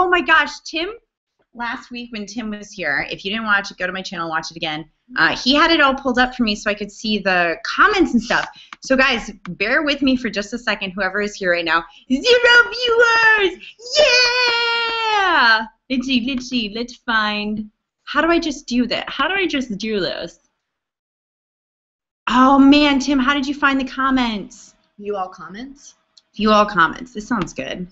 Oh my gosh, Tim, last week when Tim was here, if you didn't watch it, go to my channel, watch it again. He had it all pulled up for me so I could see the comments and stuff. So guys, bear with me for just a second, whoever is here right now. 0 viewers! Yeah! Let's see, let's find. How do I just do that? How do I just do this? Oh man, Tim, how did you find the comments? View all comments? View all comments. This sounds good.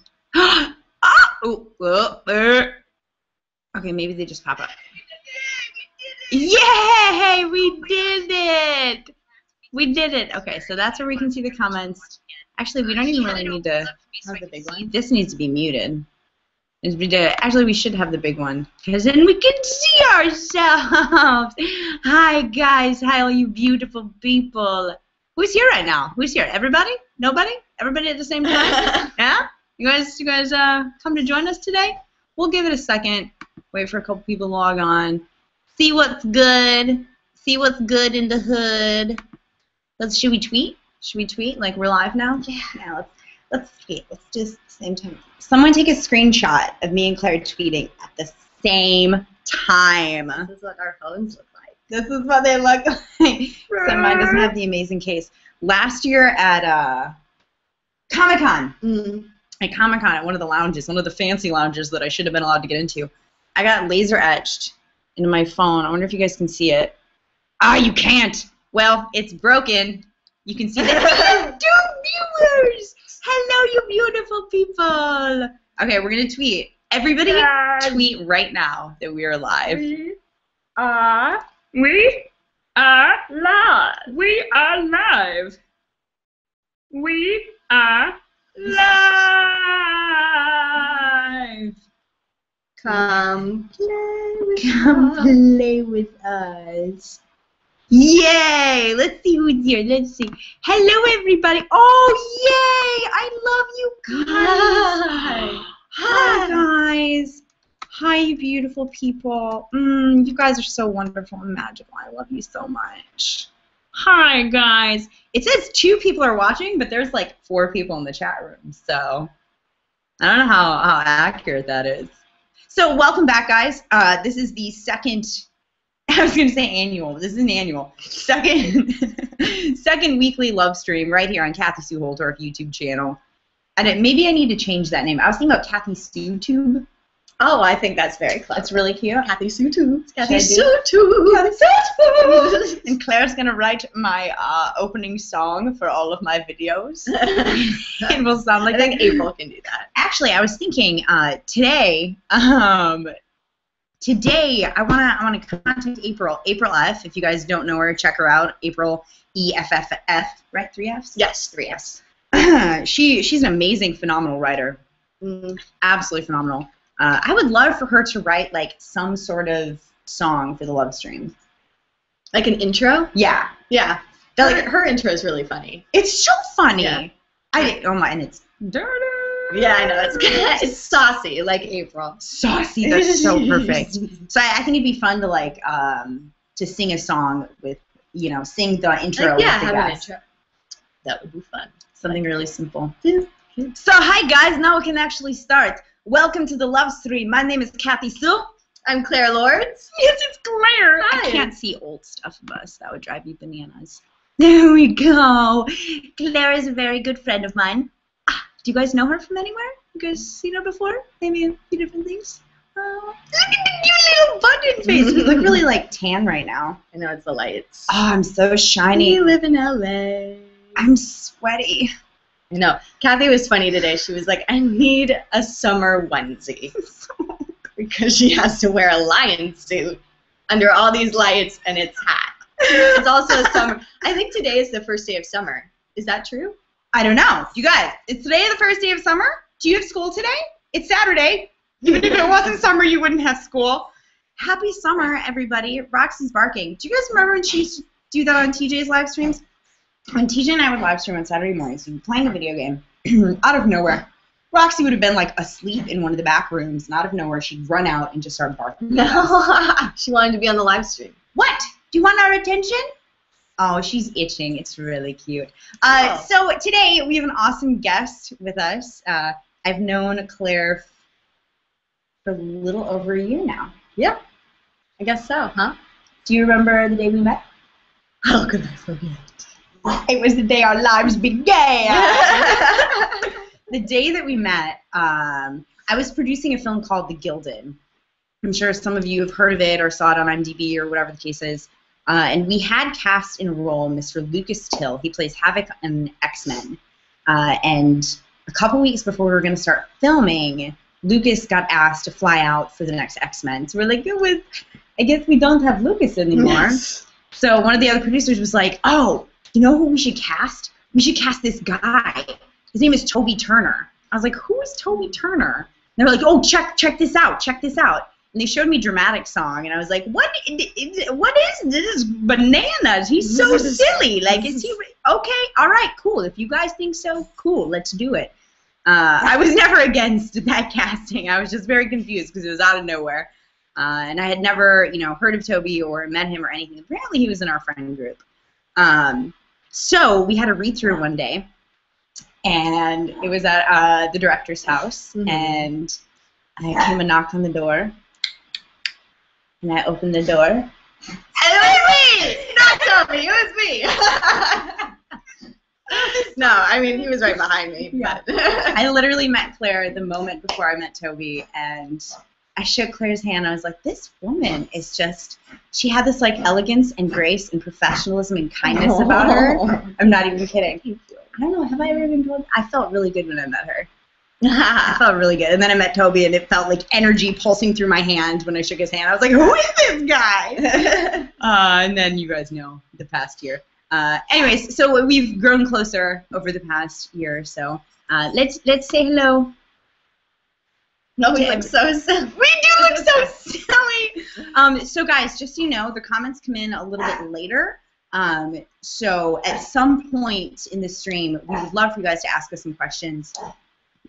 Okay, maybe they just pop up. Yay! We did it! We did it. Okay, so that's where we can see the comments. Actually, we don't even really need to have the big one. This needs to be muted. Actually, we should have the big one, because then we can see ourselves. Hi, guys. Hi, all you beautiful people. Who's here right now? Who's here? Everybody? Nobody? Everybody at the same time? Yeah? You guys come to join us today? We'll give it a second. Wait for a couple people to log on. See what's good. See what's good in the hood. Should we tweet? Should we tweet? Like we're live now? Yeah, let's tweet. Let's do this at the same time. Someone take a screenshot of me and Claire tweeting at the same time. This is what our phones look like. This is what they look like. So mine doesn't have the amazing case. Last year at Comic-Con, at Comic-Con at one of the lounges, one of the fancy lounges that I should have been allowed to get into, I got laser etched into my phone. I wonder if you guys can see it. Ah, you can't. Well, it's broken. You can see that. 2 viewers. Hello, you beautiful people. Okay, we're going to tweet. Everybody tweet right now that we are live. We are live. We are live. We are live. Come play with us. Yay! Let's see who's here. Let's see. Hello, everybody. Oh, yay! I love you guys. Hi, guys. Hi, you beautiful people. You guys are so wonderful and magical. I love you so much. Hi, guys. It says 2 people are watching, but there's like 4 people in the chat room. So I don't know how accurate that is. So welcome back, guys. This is the second. I was going to say annual, but this is an annual. Second weekly love stream right here on Kathy Sue Holtorf YouTube channel. And maybe I need to change that name. I was thinking about Kathy Sue Tube. Oh, I think that's very clever. That's really cute. Kathy Sue Tube. Kathy Sue Tube. And Claire's going to write my opening song for all of my videos. It will sound like I think April can do that. Actually, I was thinking today I want to contact April F. If you guys don't know her, check her out. April EFFF, right? 3 Fs? Yes, 3 Fs. She's an amazing, phenomenal writer. Absolutely phenomenal. I would love for her to write like some sort of song for the love stream. Like an intro? Yeah. Yeah. Her intro is really funny. It's so funny. Yeah. Oh my, and it's dirty. Yeah, I know. It's saucy, like April. Saucy. That's so perfect. So I think it'd be fun to like to sing a song with, sing the intro. Like, yeah, have an intro. That would be fun. Something really simple. Yeah. So hi guys, now we can actually start. Welcome to the love stream. My name is Kathy Sue. I'm Claire Lourdes. Yes, it's Claire. Hi. I can't see old stuff of us. That would drive me bananas. There we go. Claire is a very good friend of mine. Do you guys know her from anywhere? You guys seen her before? Maybe a few different things? Look at the cute little button face. We look really like tan right now. I know, it's the lights. Oh, I'm so shiny. We live in LA. I'm sweaty. I know. Kathy was funny today. She was like, I need a summer onesie. Because she has to wear a lion suit under all these lights and it's hot. It's also summer. I think today is the first day of summer. Is that true? I don't know. You guys, is today the first day of summer? Do you have school today? It's Saturday. Even if it wasn't summer, you wouldn't have school. Happy summer, everybody. Roxy's barking. Do you guys remember when she used to do that on TJ's live streams? When TJ and I would live stream on Saturday mornings, we'd be playing a video game out of nowhere. Roxy would have been like asleep in one of the back rooms, and out of nowhere she'd run out and just start barking. No, she wanted to be on the live stream. What? Do you want our attention? Oh, she's itching. It's really cute. So today we have an awesome guest with us. I've known Claire for a little over a year now. Yep. I guess so, huh? Do you remember the day we met? How could I forget? It was the day our lives began. The day that we met, I was producing a film called The Gilded. I'm sure some of you have heard of it or saw it on IMDb or whatever the case is. And we had cast in a role Mr. Lucas Till. He plays Havoc in X-Men. And a couple weeks before we were going to start filming, Lucas got asked to fly out for the next X-Men. So we're like, I guess we don't have Lucas anymore. Yes. So one of the other producers was like, oh, you know who we should cast? We should cast this guy. His name is Toby Turner. I was like, who is Toby Turner? And they were like, oh, check this out, check this out. And they showed me Dramatic Song, and I was like, what is this? Bananas. He's so silly. Like, is he, okay, all right, cool. If you guys think so, cool, let's do it. I was never against that casting. I was just very confused because it was out of nowhere. And I had never, heard of Toby or met him or anything. Apparently he was in our friend group. So we had a read-through one day, and it was at the director's house, and I came and knocked on the door, and I opened the door. And it was me! Not Toby, it was me! No, I mean, he was right behind me. Yeah. But I literally met Claire the moment before I met Toby, and I shook Claire's hand. I was like, this woman is just, she had this, like, elegance and grace and professionalism and kindness about her. I'm not even kidding. I don't know, have I ever been told? I felt really good when I met her. I felt really good. And then I met Toby, and it felt like energy pulsing through my hand when I shook his hand. I was like, who is this guy? And then you guys know the past year. Anyways, so we've grown closer over the past year or so. Let's say hello. No, we look so silly. We do look so silly. So guys, just so you know, the comments come in a little bit later. So at some point in the stream, we would love for you guys to ask us some questions.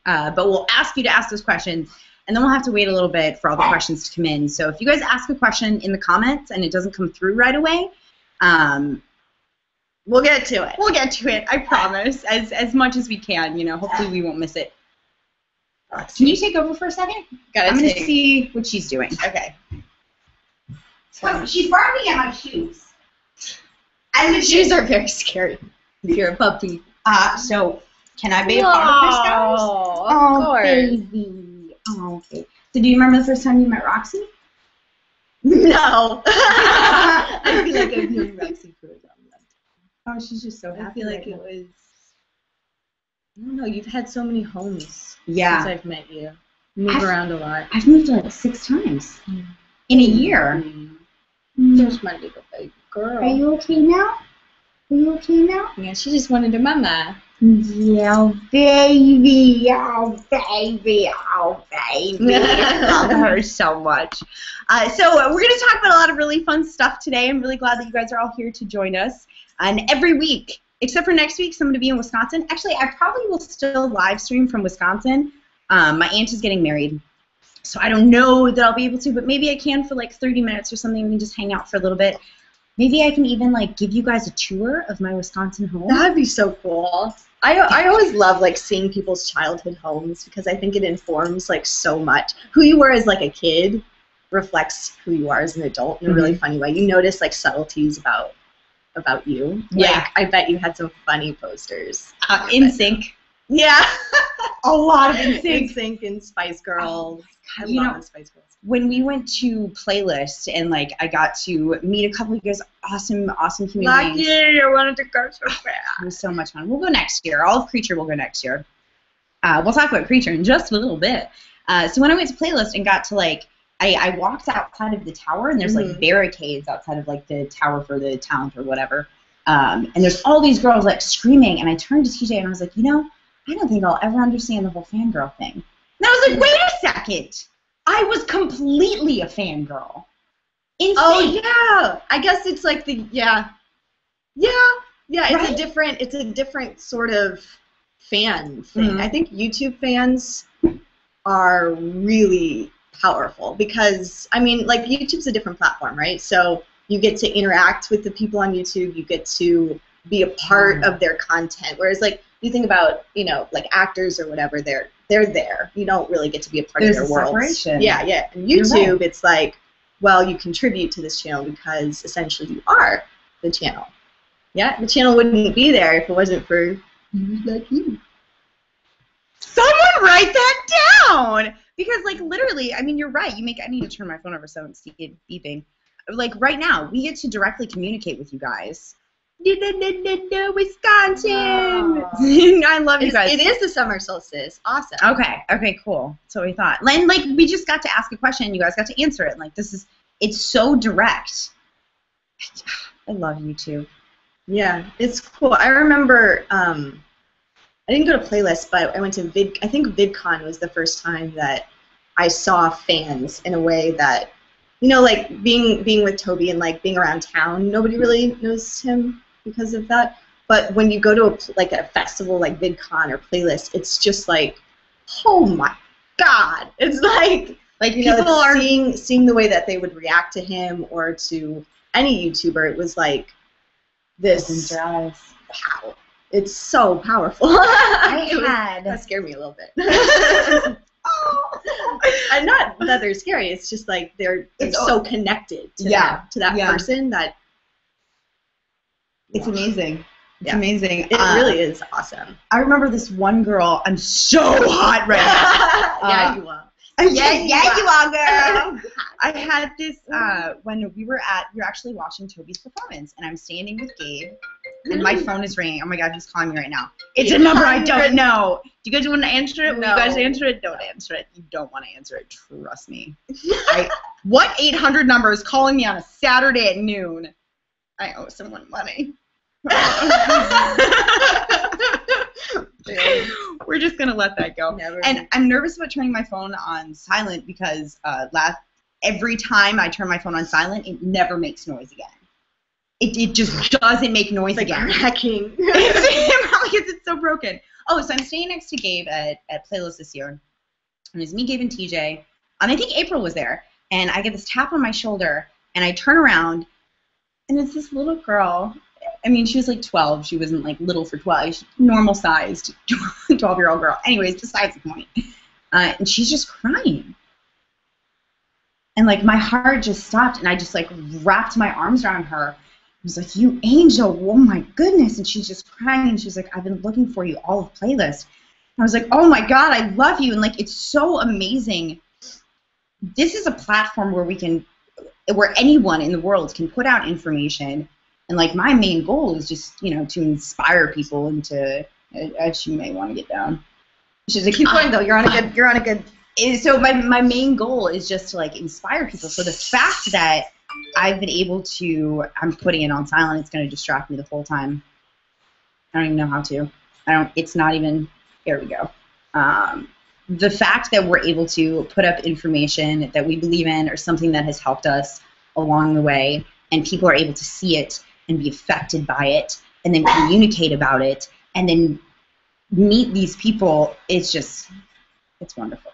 But we'll ask you to ask those questions, and then we'll have to wait a little bit for all the questions to come in. So if you guys ask a question in the comments and it doesn't come through right away, we'll get to it. We'll get to it, I promise, as much as we can. Hopefully we won't miss it. Can you take over for a second? I'm going to see what she's doing. Okay. So she's barking at my shoes. And the shoes are very scary if you're a puppy. So can I be a part of this, guys? Of course. Baby. Oh, okay. So do you remember the first time you met Roxy? No. I feel like I've known Roxy for a long time. Oh, she's just so happy. I feel like it was, I don't know, you've had so many homes since I've met you. You move around a lot. I've moved like 6 times in a year. There's my little baby girl. Are you okay now? Are you okay now? Yeah, she just wanted her mama. Yeah, baby, oh, baby, oh, baby. I love her so much. So we're going to talk about a lot of really fun stuff today. I'm really glad that you guys are all here to join us. And every week, except for next week, so I'm going to be in Wisconsin. Actually, I probably will still live stream from Wisconsin. My aunt is getting married, so I don't know that I'll be able to, but maybe I can for like 30 minutes or something. We can just hang out for a little bit. Maybe I can even like give you guys a tour of my Wisconsin home. That'd be so cool. I always love like seeing people's childhood homes because I think it informs like so much. Who you were as like a kid reflects who you are as an adult in a really funny way. You notice like subtleties about you. Yeah. Like, I bet you had some funny posters. In Sync. Yeah. A lot of In Sync. In Sync and Spice Girls. I You love know, the Spice Girls. When we went to Playlist and like I got to meet a couple of you guys, awesome human beings. I wanted to go so bad. It was so much fun. We'll go next year. All of Creature will go next year. We'll talk about Creature in just a little bit. So when I went to Playlist and got to like, I walked outside of the tower and there's like barricades outside of like the tower for the talent or whatever. And there's all these girls like screaming, and I turned to TJ and I was like, I don't think I'll ever understand the whole fangirl thing. And I was like, wait a second. I was completely a fangirl. Insane. Oh yeah, I guess it's like the it's a different sort of fan thing. I think YouTube fans are really powerful because I mean, like YouTube's a different platform, right? So you get to interact with the people on YouTube, you get to be a part of their content, whereas like you think about, you know, like actors or whatever, they're there. You don't really get to be a part of their world. Separation. Yeah, yeah. And YouTube, it's like, well, you contribute to this channel because essentially you are the channel. Yeah, the channel wouldn't be there if it wasn't for you like you. Someone write that down! Because, like, literally, I mean, you're right. I need to turn my phone over so it's beeping. Like, right now, we get to directly communicate with you guys. Wisconsin! I love you guys. It is the summer solstice. Awesome. Okay, cool. That's what we thought. And, like, we just got to ask a question, and you guys got to answer it. Like, it's so direct. I love YouTube. Yeah, it's cool. I remember, I didn't go to Playlist, but I went to I think VidCon was the first time that I saw fans in a way that, you know, like being with Toby and like being around town, nobody really knows him because of that. But when you go to a festival like VidCon or Playlist, it's just like, oh my God! It's like you know, people are seeing the way that they would react to him or to any YouTuber. It was like this. Wow, it's so powerful. That scared me a little bit. And not that they're scary. It's just like they're so connected to that person that it's amazing. It's amazing. It really is awesome. I remember this one girl. I'm so hot right now. Yeah, you are. Yeah, you are, girl. I had this when we were actually watching Toby's performance, and I'm standing with Gabe, and my phone is ringing. Oh my God, he's calling me right now. It's a number I don't know. Do you guys want to answer it? No. Will you guys answer it? Don't answer it. You don't want to answer it. Trust me. What 800 number is calling me on a Saturday at noon? I owe someone money. We're just gonna let that go. And I'm nervous about turning my phone on silent because every time I turn my phone on silent, it never makes noise again. It just doesn't make noise again. Cracking. It's so broken. Oh, so I'm staying next to Gabe at Playlist this year. And it's me, Gabe, and TJ. And I think April was there. And I get this tap on my shoulder, and I turn around, and it's this little girl. I mean, she was like 12. She wasn't like little for 12. She's normal-sized 12-year-old girl. Anyways, besides the point. And she's just crying. And like my heart just stopped, and I just like wrapped my arms around her. I was like, "You angel, oh my goodness!" And she's just crying. And she's like, "I've been looking for you all of Playlist." And I was like, "Oh my God, I love you!" And like, it's so amazing. This is a platform where anyone in the world can put out information. And like my main goal is just, you know, to inspire people and to. She may want to get down. She's like, keep going though. You're on a good. So my main goal is just to like inspire people. So the fact that I've been able to, I'm putting it on silent. It's going to distract me the whole time. I don't even know how to. It's not even. Here we go. The fact that we're able to put up information that we believe in or something that has helped us along the way, and people are able to see it and be affected by it, and then communicate about it, and then meet these people, it's wonderful.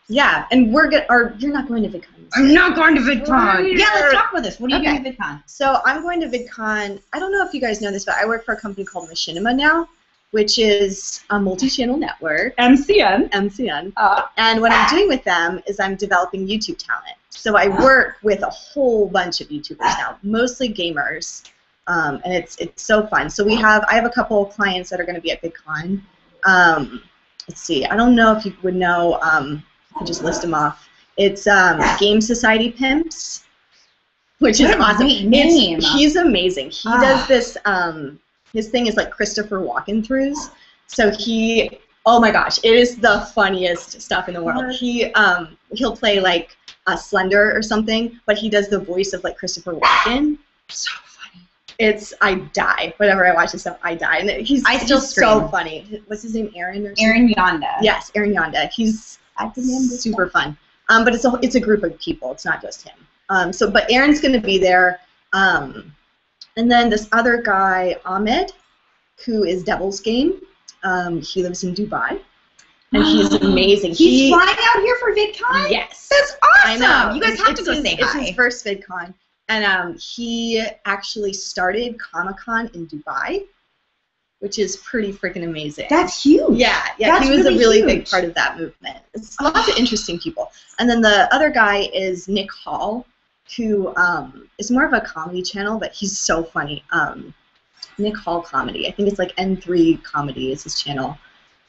Yeah, and you're not going to VidCon. I'm not going to VidCon. Yeah, let's talk about this. What are you doing at VidCon? So I'm going to VidCon. I don't know if you guys know this, but I work for a company called Machinima now, which is a multi-channel network. MCN. And what I'm doing with them is I'm developing YouTube talent. So I work with a whole bunch of YouTubers now, mostly gamers, and it's so fun. So I have a couple of clients that are going to be at VidCon. Let's see. I don't know if you would know. I just list them off. It's Game Society Pimps, which is awesome. Name. He's amazing. He does this. His thing is like Christopher Walken throughs. So oh my gosh, it is the funniest stuff in the world. He'll play like a Slender or something, but he does the voice of like Christopher Walken. So funny. I die. Whenever I watch this stuff, I die. And he's so funny. What's his name? Aaron or something? Aaron Yonda. Yes, Aaron Yonda. He's super fun. But it's a group of people. It's not just him. But Aaron's going to be there. And then this other guy, Ahmed, who is Devil's Game. He lives in Dubai. And he's amazing. He's flying out here for VidCon? Yes. That's awesome. I know. You guys have to go say hi. It's his first VidCon. And he actually started Comic-Con in Dubai. which is pretty freaking amazing. That's huge. Yeah, That's he was really a really huge. big part of that movement. It's lots of interesting people. And then the other guy is Nick Hall, who is more of a comedy channel, but he's so funny. Nick Hall Comedy. I think it's like N3 Comedy is his channel.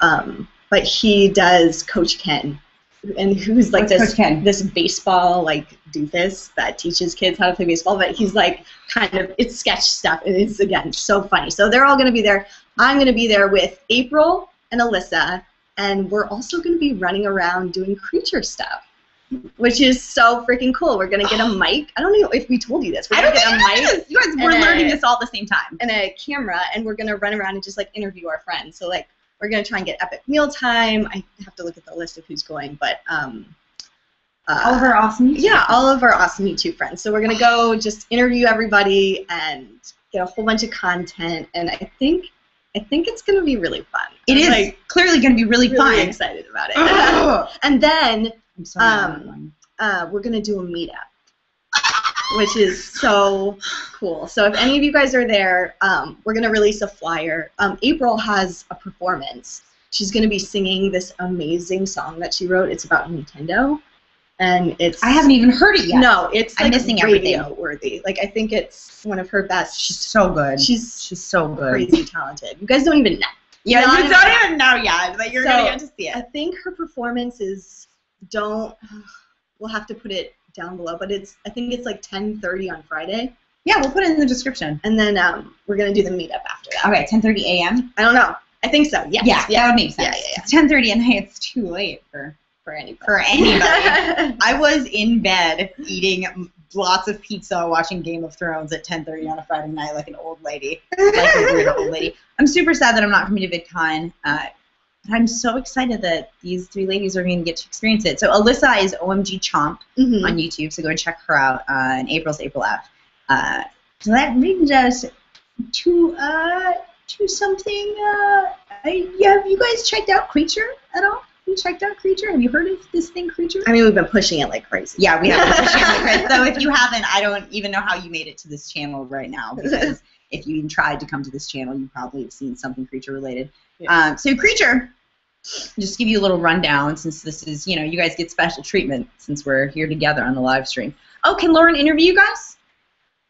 But he does Coach Ken, and who's like this baseball like doofus that teaches kids how to play baseball. But he's like kind of, it's sketch stuff, and it's again so funny. So they're all going to be there. I'm going to be there with April and Alyssa, and we're also going to be running around doing creature stuff, which is so freaking cool. We're going to get a mic. I don't know if we told you this. We're going to get a mic. You guys, we're learning this all at the same time. And a camera, and we're going to run around and just like interview our friends. So like we're going to try and get epic mealtime. I have to look at the list of who's going, but all of our awesome YouTube. Yeah, all of our awesome YouTube friends. So we're going to go just interview everybody and get a whole bunch of content, and I think it's going to be really fun. It is like, clearly going to be really fun. Really excited about it. And then we're going to do a meetup, which is so cool. So if any of you guys are there, we're going to release a flyer. April has a performance. She's going to be singing this amazing song that she wrote. It's about Nintendo. And it's... I haven't even heard it yet. No, it's like missing radio worthy. Like, I think it's one of her best. She's so good. She's so good. Crazy talented. You guys don't even know. Yeah, you don't even know yet, but you're going to get to see it. I think her performance is... We'll have to put it down below, but I think it's like 10:30 on Friday. Yeah, we'll put it in the description. And then we're going to do the meetup after that. Okay, 10:30 a.m.? I don't know. I think so, yes. Yeah, that would make sense. Yeah. It's 10:30 at night. It's too late for anybody. I was in bed eating lots of pizza, watching Game of Thrones at 10:30 on a Friday night like an old lady. Like a weird old lady. I'm super sad that I'm not coming to VidCon. But I'm so excited that these three ladies are going to get to experience it. So Alyssa is OMG Chomp on YouTube, so go and check her out. And April's April F. So that brings us to something. Have you guys checked out Creature at all? You checked out Creature? Have you heard of this thing, Creature? I mean, we've been pushing it like crazy. Yeah, we have been pushing it like crazy. So if you haven't, I don't even know how you made it to this channel right now, because if you even tried to come to this channel, you probably have seen something Creature related. Yeah. So Creature, just give you a little rundown, since this is, you guys get special treatment since we're here together on the live stream. Oh, can Lauren interview you guys?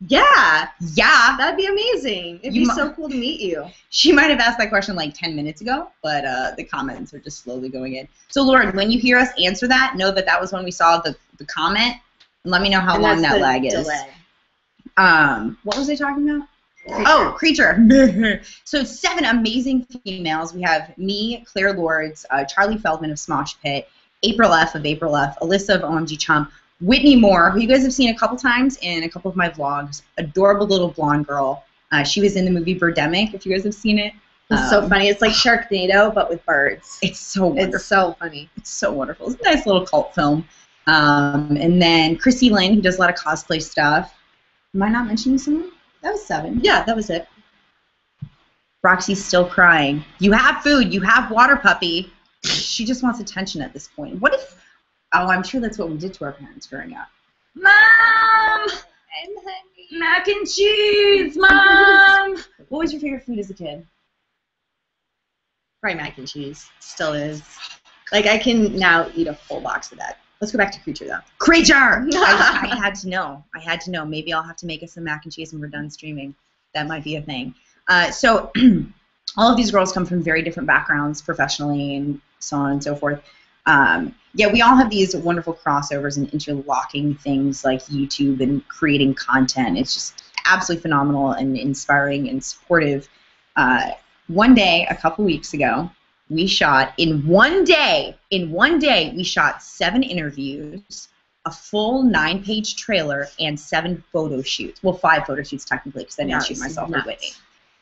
Yeah, that'd be amazing. It'd be so cool to meet you. She might have asked that question like 10 minutes ago, but the comments are just slowly going in. So, Lauren, when you hear us answer that, know that that was when we saw the comment, and let me know how long that lag is. Delay. What was I talking about? Oh, Creature. So 7 amazing females. We have me, Claire Lourdes, Charlie Feldman of Smosh Pit, April F of April F, Alyssa of OMG Chomp, Whitney Moore, who you guys have seen a couple times in a couple of my vlogs. Adorable little blonde girl. She was in the movie Birdemic, if you guys have seen it. It's so funny. It's like Sharknado, but with birds. It's so wonderful. It's so funny. It's so wonderful. It's a nice little cult film. And then Chrissy Lynn, who does a lot of cosplay stuff. Am I not mentioning someone? That was 7. Yeah, that was it. Roxy's still crying. You have food. You have water, puppy. She just wants attention at this point. What if... Oh, I'm sure that's what we did to our parents growing up. Mom! I'm hungry. Mac and cheese, Mom! What was your favorite food as a kid? Probably mac and cheese. Still is. Like, I can now eat a full box of that. Let's go back to Creature, though. Creature! I had to know. I had to know. Maybe I'll have to make us some mac and cheese when we're done streaming. That might be a thing. So all of these girls come from very different backgrounds professionally and so on and so forth. Yeah, we all have these wonderful crossovers and interlocking things like YouTube and creating content. It's just absolutely phenomenal and inspiring and supportive. One day, a couple weeks ago, we shot, in one day, we shot 7 interviews, a full 9-page trailer, and 7 photo shoots. Well, 5 photo shoots technically, because I didn't shoot myself with Whitney.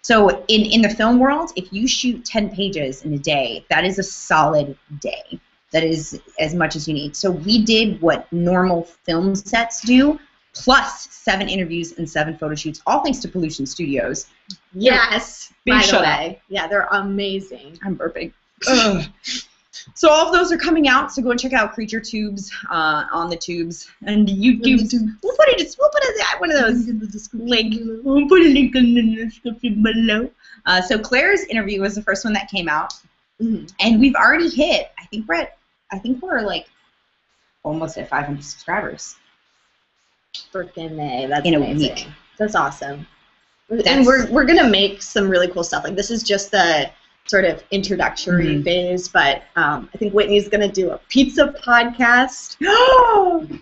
So in the film world, if you shoot 10 pages in a day, that is a solid day. That is as much as you need. So we did what normal film sets do, plus 7 interviews and 7 photo shoots, all thanks to Pollution Studios. Yes, Big by shout the way. Yeah, they're amazing. I'm burping. So all of those are coming out. So go and check out Creature Tubes on the tubes and YouTube. We'll put it at one of those link. We'll put a link in the description below. So Claire's interview was the first one that came out, and we've already hit. I think we're like almost at 500 subscribers. Freaking A, that's in a amazing. week. That's awesome. And we're gonna make some really cool stuff. Like this is just the sort of introductory phase, but I think Whitney's gonna do a pizza podcast,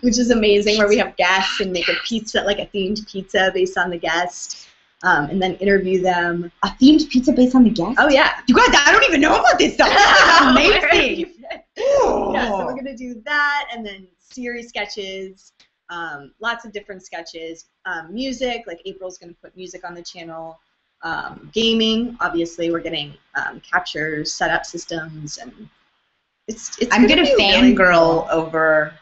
which is amazing, where we have guests and make a pizza, like a themed pizza based on the guest, and then interview them. A themed pizza based on the guest? Oh yeah, you guys, I don't even know about this stuff. This is amazing. Yeah, so we're gonna do that, and then series sketches. Lots of different sketches, music, like April's going to put music on the channel, gaming, obviously we're getting capture setup systems, and it's I'm going to fangirl really over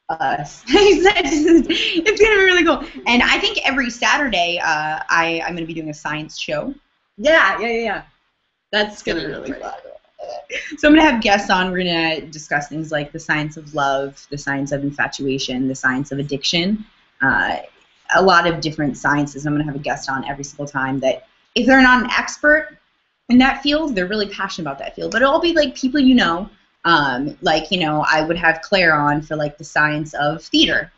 us. It's going to be really cool. And I think every Saturday I'm going to be doing a science show. Yeah. That's going to be really fun. So I'm going to have guests on. We're going to discuss things like the science of love, the science of infatuation, the science of addiction, a lot of different sciences. I'm going to have a guest on every single time that if they're not an expert in that field, they're really passionate about that field. But it'll be like people you know. Like, you know, I would have Claire on for like the science of theater.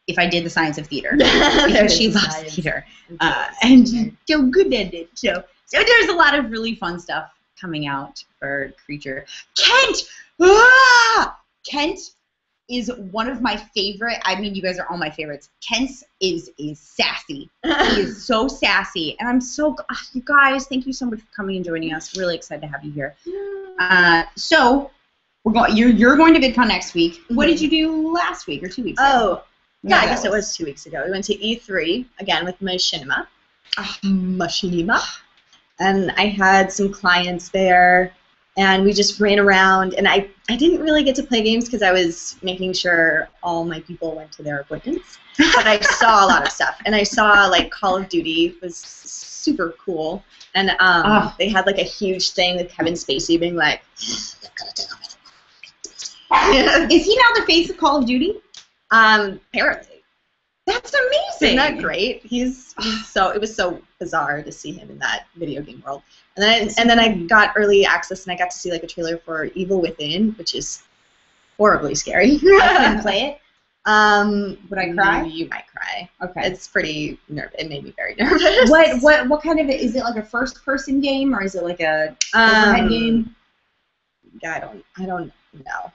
If I did the science of theater. Because she loves theater. And she's so good at it. So there's a lot of really fun stuff coming out for Creature. Kent! Kent is one of my favorite. I mean, you guys are all my favorites. Kent is sassy. He is so sassy. And I'm so, you guys, thank you so much for coming and joining us. Really excited to have you here. So, you're going to VidCon next week. What did you do last week or 2 weeks ago? Oh, yeah, I guess it was 2 weeks ago. We went to E3, again, with Machinima. Machinima. And I had some clients there, and we just ran around, and I didn't really get to play games because I was making sure all my people went to their appointments, but I saw a lot of stuff, and I saw, like, Call of Duty was super cool, and they had, like, a huge thing with Kevin Spacey being like, Is he now the face of Call of Duty? Apparently. That's amazing. Isn't that great? He's so, it was so bizarre to see him in that video game world. And then I got early access, and I got to see like a trailer for Evil Within, which is horribly scary. I couldn't play it. Would I cry? You might cry. Okay. It's pretty nervous. It made me very nervous. What kind of, is it like a first person game, or is it like a overhead game? Yeah, I don't know.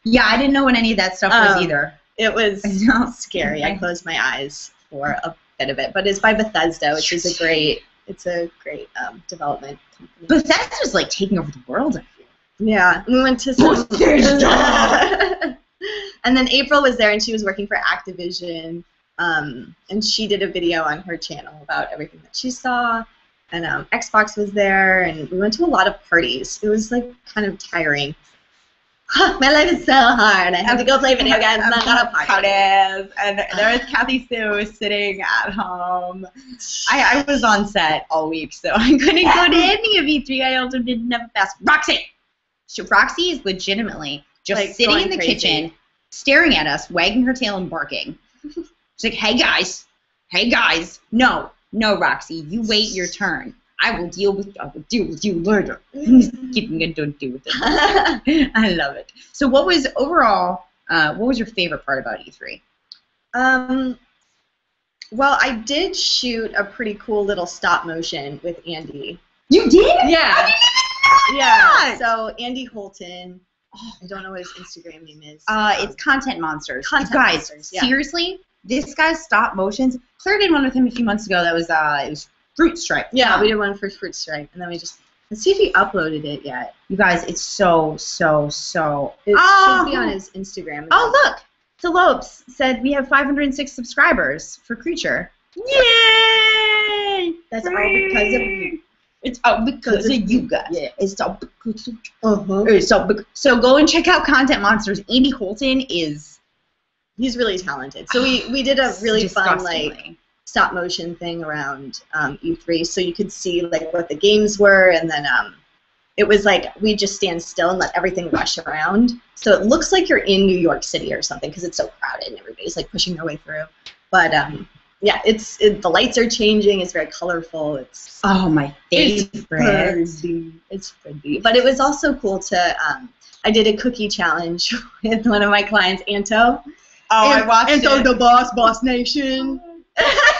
Yeah, I didn't know what any of that stuff was either. It was scary. I closed my eyes for a bit of it, but it's by Bethesda, which is a great development company. Bethesda's like taking over the world, I feel. Yeah, we went to some. And then April was there, and she was working for Activision, and she did a video on her channel about everything that she saw. And Xbox was there, and we went to a lot of parties. It was like kind of tiring. My life is so hard. I have to go play video games and I got a party. And there was Kathy Sue sitting at home. I was on set all week, so I couldn't go to any of E3. I also didn't have a pass. Roxy is legitimately just like sitting in the kitchen, staring at us, wagging her tail and barking. She's like, hey guys. No, Roxy, you wait your turn. I will deal with you later. Keeping it, don't deal with it. I love it. So what was your favorite part about E3? Well, I did shoot a pretty cool little stop motion with Andy. You did? Yeah. I didn't even know that. So Andy Holton. I don't know what his Instagram name is. It's Content Monsters. Monsters, yeah. Seriously, this guy's stop motions. Claire did one with him a few months ago. That was it was Fruit Stripe. Yeah, we did one for Fruit Stripe, and then let's see if he uploaded it yet. You guys, it's so. It should be on his Instagram. Oh, look. Lopes said we have 506 subscribers for Creature. Yay! That's all because of you. It's all because of you guys. Yeah. It's all because of So go and check out Content Monsters. Andy Holton he's really talented. So we did a really fun like stop motion thing around E3, so you could see like what the games were, and then it was like we just stand still and let everything rush around. So it looks like you're in New York City or something because it's so crowded and everybody's like pushing their way through. But yeah, the lights are changing. It's very colorful. It's my favorite. It's pretty. But it was also cool to. I did a cookie challenge with one of my clients, Anto. I watched Anto it. the Boss Nation.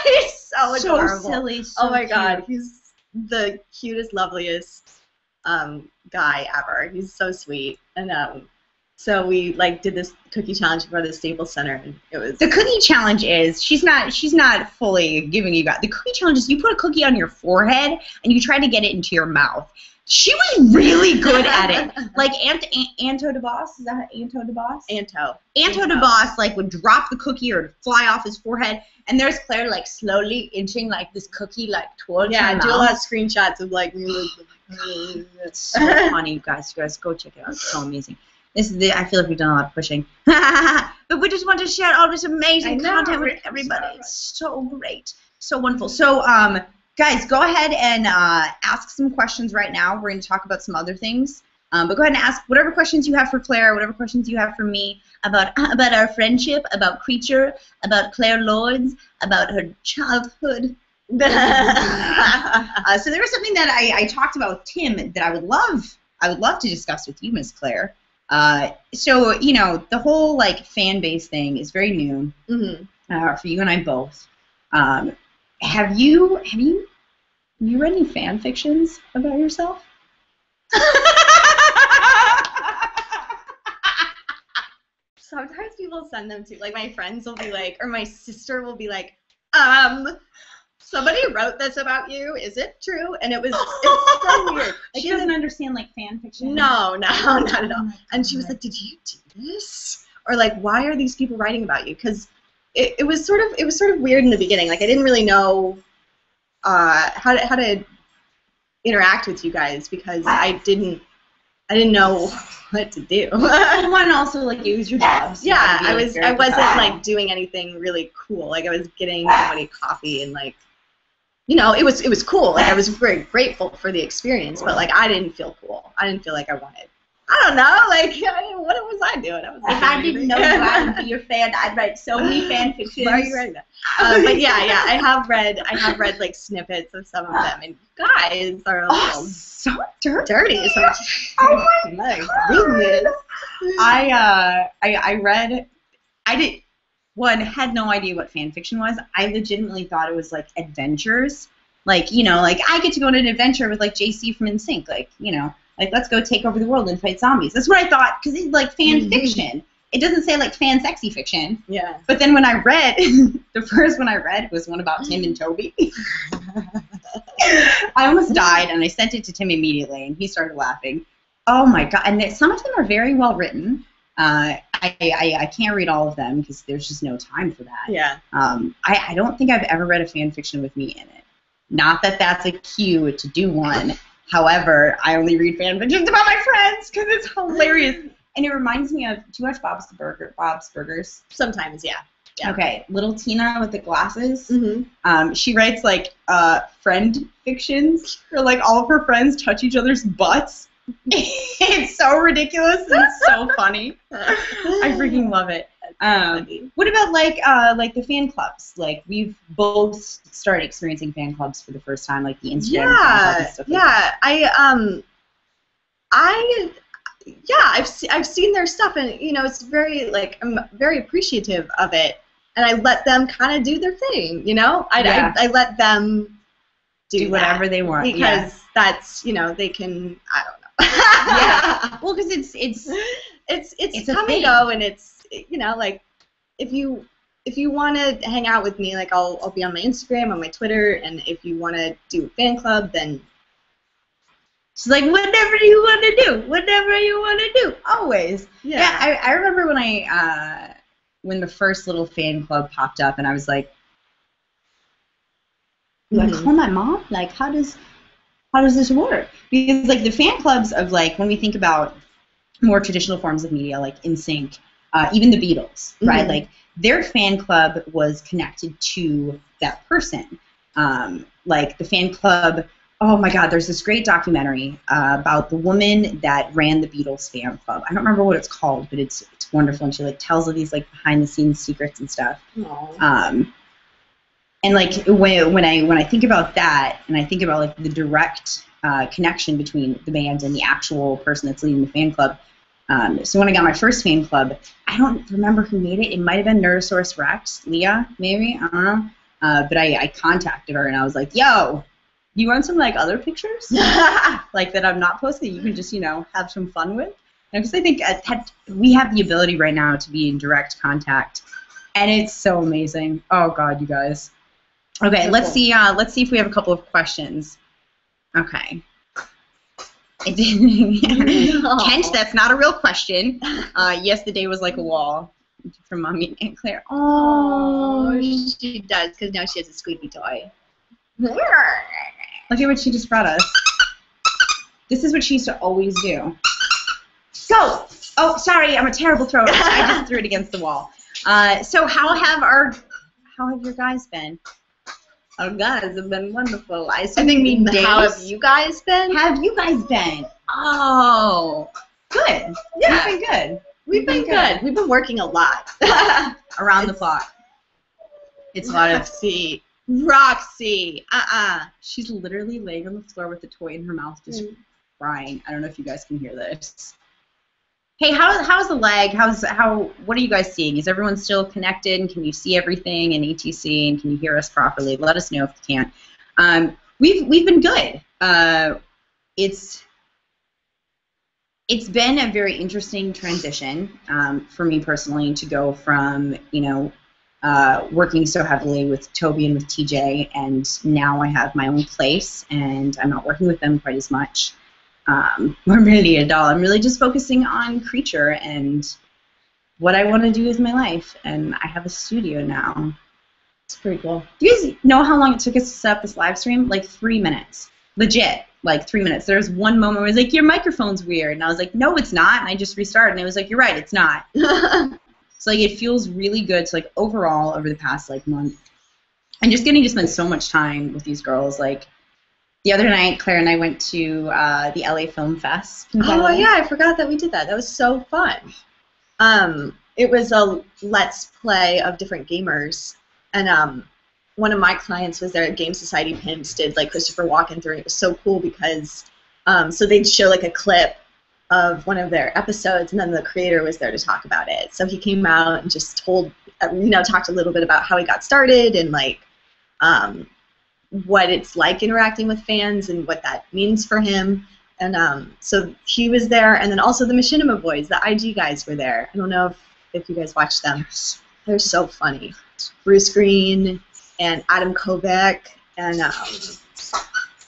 He's so adorable. Silly. So oh my God, cute. he's the cutest, loveliest guy ever. He's so sweet. And so we like did this cookie challenge for the Staples Center, and it was The cookie challenge is she's not fully giving you that. The cookie challenge is you put a cookie on your forehead and you try to get it into your mouth. She was really good at it. Like Anto DeBoss, is that Anto DeBoss? Anto DeBoss like would drop the cookie or fly off his forehead, and there's Claire like slowly inching like this cookie like towards her I do a mouth. lot of screenshots of like. It's so funny, you guys go check it out. It's so amazing. I feel like we've done a lot of pushing, but we just want to share all this amazing content with everybody. It's so great, so wonderful. So guys, go ahead and ask some questions right now. We're going to talk about some other things. But go ahead and ask whatever questions you have for Claire, whatever questions you have for me about our friendship, about Creature, about Claire Lourdes, about her childhood. So there was something that I talked about with Tim that I would love to discuss with you, Miss Claire. So you know, the whole like fan base thing is very new for you and I both. Have you read any fan fictions about yourself? Sometimes people send them to, like, my friends will be like, or my sister will be like, somebody wrote this about you. Is it true? And it's so weird. Like, she doesn't understand like fan fiction. No, not at all. And she was like, "Did you do this?" Or like, "Why are these people writing about you?" Because it was sort of weird in the beginning. Like, I didn't really know how to interact with you guys because I didn't know what to do. One also like it was your job. So yeah, I wasn't like doing anything really cool. Like, I was getting somebody coffee and like, you know, it was cool. Like, I was very grateful for the experience, but like I didn't feel cool. I didn't feel like I wanted. I don't know. Like, what was I doing? If I didn't know you, I would be your fan. I'd write so many fan fictions. Why are you writing that? But yeah, I have read like snippets of some of them, and guys are a little so dirty. So oh my goodness! I read. Had no idea what fan fiction was. I legitimately thought it was like adventures. Like, you know, like I get to go on an adventure with like JC from NSYNC. Like, you know. Like, let's go take over the world and fight zombies. That's what I thought, because it's like fan fiction. It doesn't say like fan sexy fiction. Yeah. But then when I read, the first one I read was one about Tim and Toby. I almost died, and I sent it to Tim immediately, and he started laughing. Oh my God! And some of them are very well written. I can't read all of them because there's just no time for that. Yeah. I don't think I've ever read a fan fiction with me in it. Not that that's a cue to do one. However, I only read fan fictions about my friends because it's hilarious. And it reminds me of, do you watch Bob's Burgers? Sometimes, yeah. Okay, little Tina with the glasses. Mm-hmm. She writes like friend fictions where like all of her friends touch each other's butts. It's so ridiculous and so funny. I freaking love it. What about like the fan clubs? Like, we've both started experiencing fan clubs for the first time, like the Instagram fan club and stuff like that. I've seen their stuff, and you know, it's very like, I'm very appreciative of it, and I let them kind of do their thing. You know, I let them do whatever they want because that's, you know, they can, I don't know. Yeah. Well, because it's come and go, and it's, you know, like, if you want to hang out with me, like, I'll be on my Instagram, on my Twitter, and if you want to do a fan club, then she's like, whatever you want to do, whatever you want to do, always. Yeah. I remember when the first little fan club popped up, and I was like, do I call my mom? Like, how does this work? Because like the fan clubs of like, when we think about more traditional forms of media, like NSYNC, even the Beatles, right? Like, their fan club was connected to that person. Like, the fan club oh my God, there's this great documentary about the woman that ran the Beatles fan club. I don't remember what it's called, but it's wonderful, and she like tells all these like behind the scenes secrets and stuff. And like when I think about that, and I think about like the direct connection between the band and the actual person that's leading the fan club. So when I got my first fan club, I don't remember who made it. It might have been Neurosaurus Rex, Leah, maybe. I don't know. But I contacted her and I was like, "Yo, you want some like other pictures, like that I'm not posting? You can just have some fun with." Because I think we have the ability right now to be in direct contact, and it's so amazing. Oh God, you guys. Okay, let's see if we have a couple of questions. Okay. Kent, that's not a real question. Yes, the day was like a wall. From Mommy and Claire. Oh, she does, because now she has a squeaky toy. Look at what she just brought us. This is what she used to always do. Go! Oh, sorry, I'm a terrible thrower. I just threw it against the wall. So how have your guys been? Our guys have been wonderful. I think how have you guys been? Have you guys been? Oh, good. Yeah. We've been good. We've been good. We've been working a lot. Around the clock. It's a lot of... Roxy. She's literally laying on the floor with the toy in her mouth just crying. I don't know if you guys can hear this. Hey, how's the leg? What are you guys seeing? Is everyone still connected, and can you see everything in ETC, and can you hear us properly? Let us know if you can't. We've been good. It's been a very interesting transition for me personally to go from working so heavily with Toby and with TJ, and now I have my own place and I'm not working with them quite as much. Or really at all. I'm really just focusing on Creature and what I want to do with my life, and I have a studio now. It's pretty cool. Do you guys know how long it took us to set up this live stream? Like 3 minutes. Legit. Like 3 minutes. There was one moment where it was like, your microphone's weird. And I was like, no, it's not. And I just restarted. And it was like, you're right, it's not. So like it feels really good to like overall over the past like month. And just getting to spend so much time with these girls. Like the other night, Claire and I went to the LA Film Fest. Oh yeah, I forgot that we did that. That was so fun. It was a let's play of different gamers. And one of my clients was there at Game Society Pimps, did like Christopher Walken through, and it was so cool because so they'd show like a clip of one of their episodes, and then the creator was there to talk about it. So he came out and just told, talked a little bit about how he got started and like what it's like interacting with fans and what that means for him. And so he was there, and then also the Machinima Boys, the IG guys were there. I don't know if you guys watched them. They're so funny. Bruce Green and Adam Kovac, and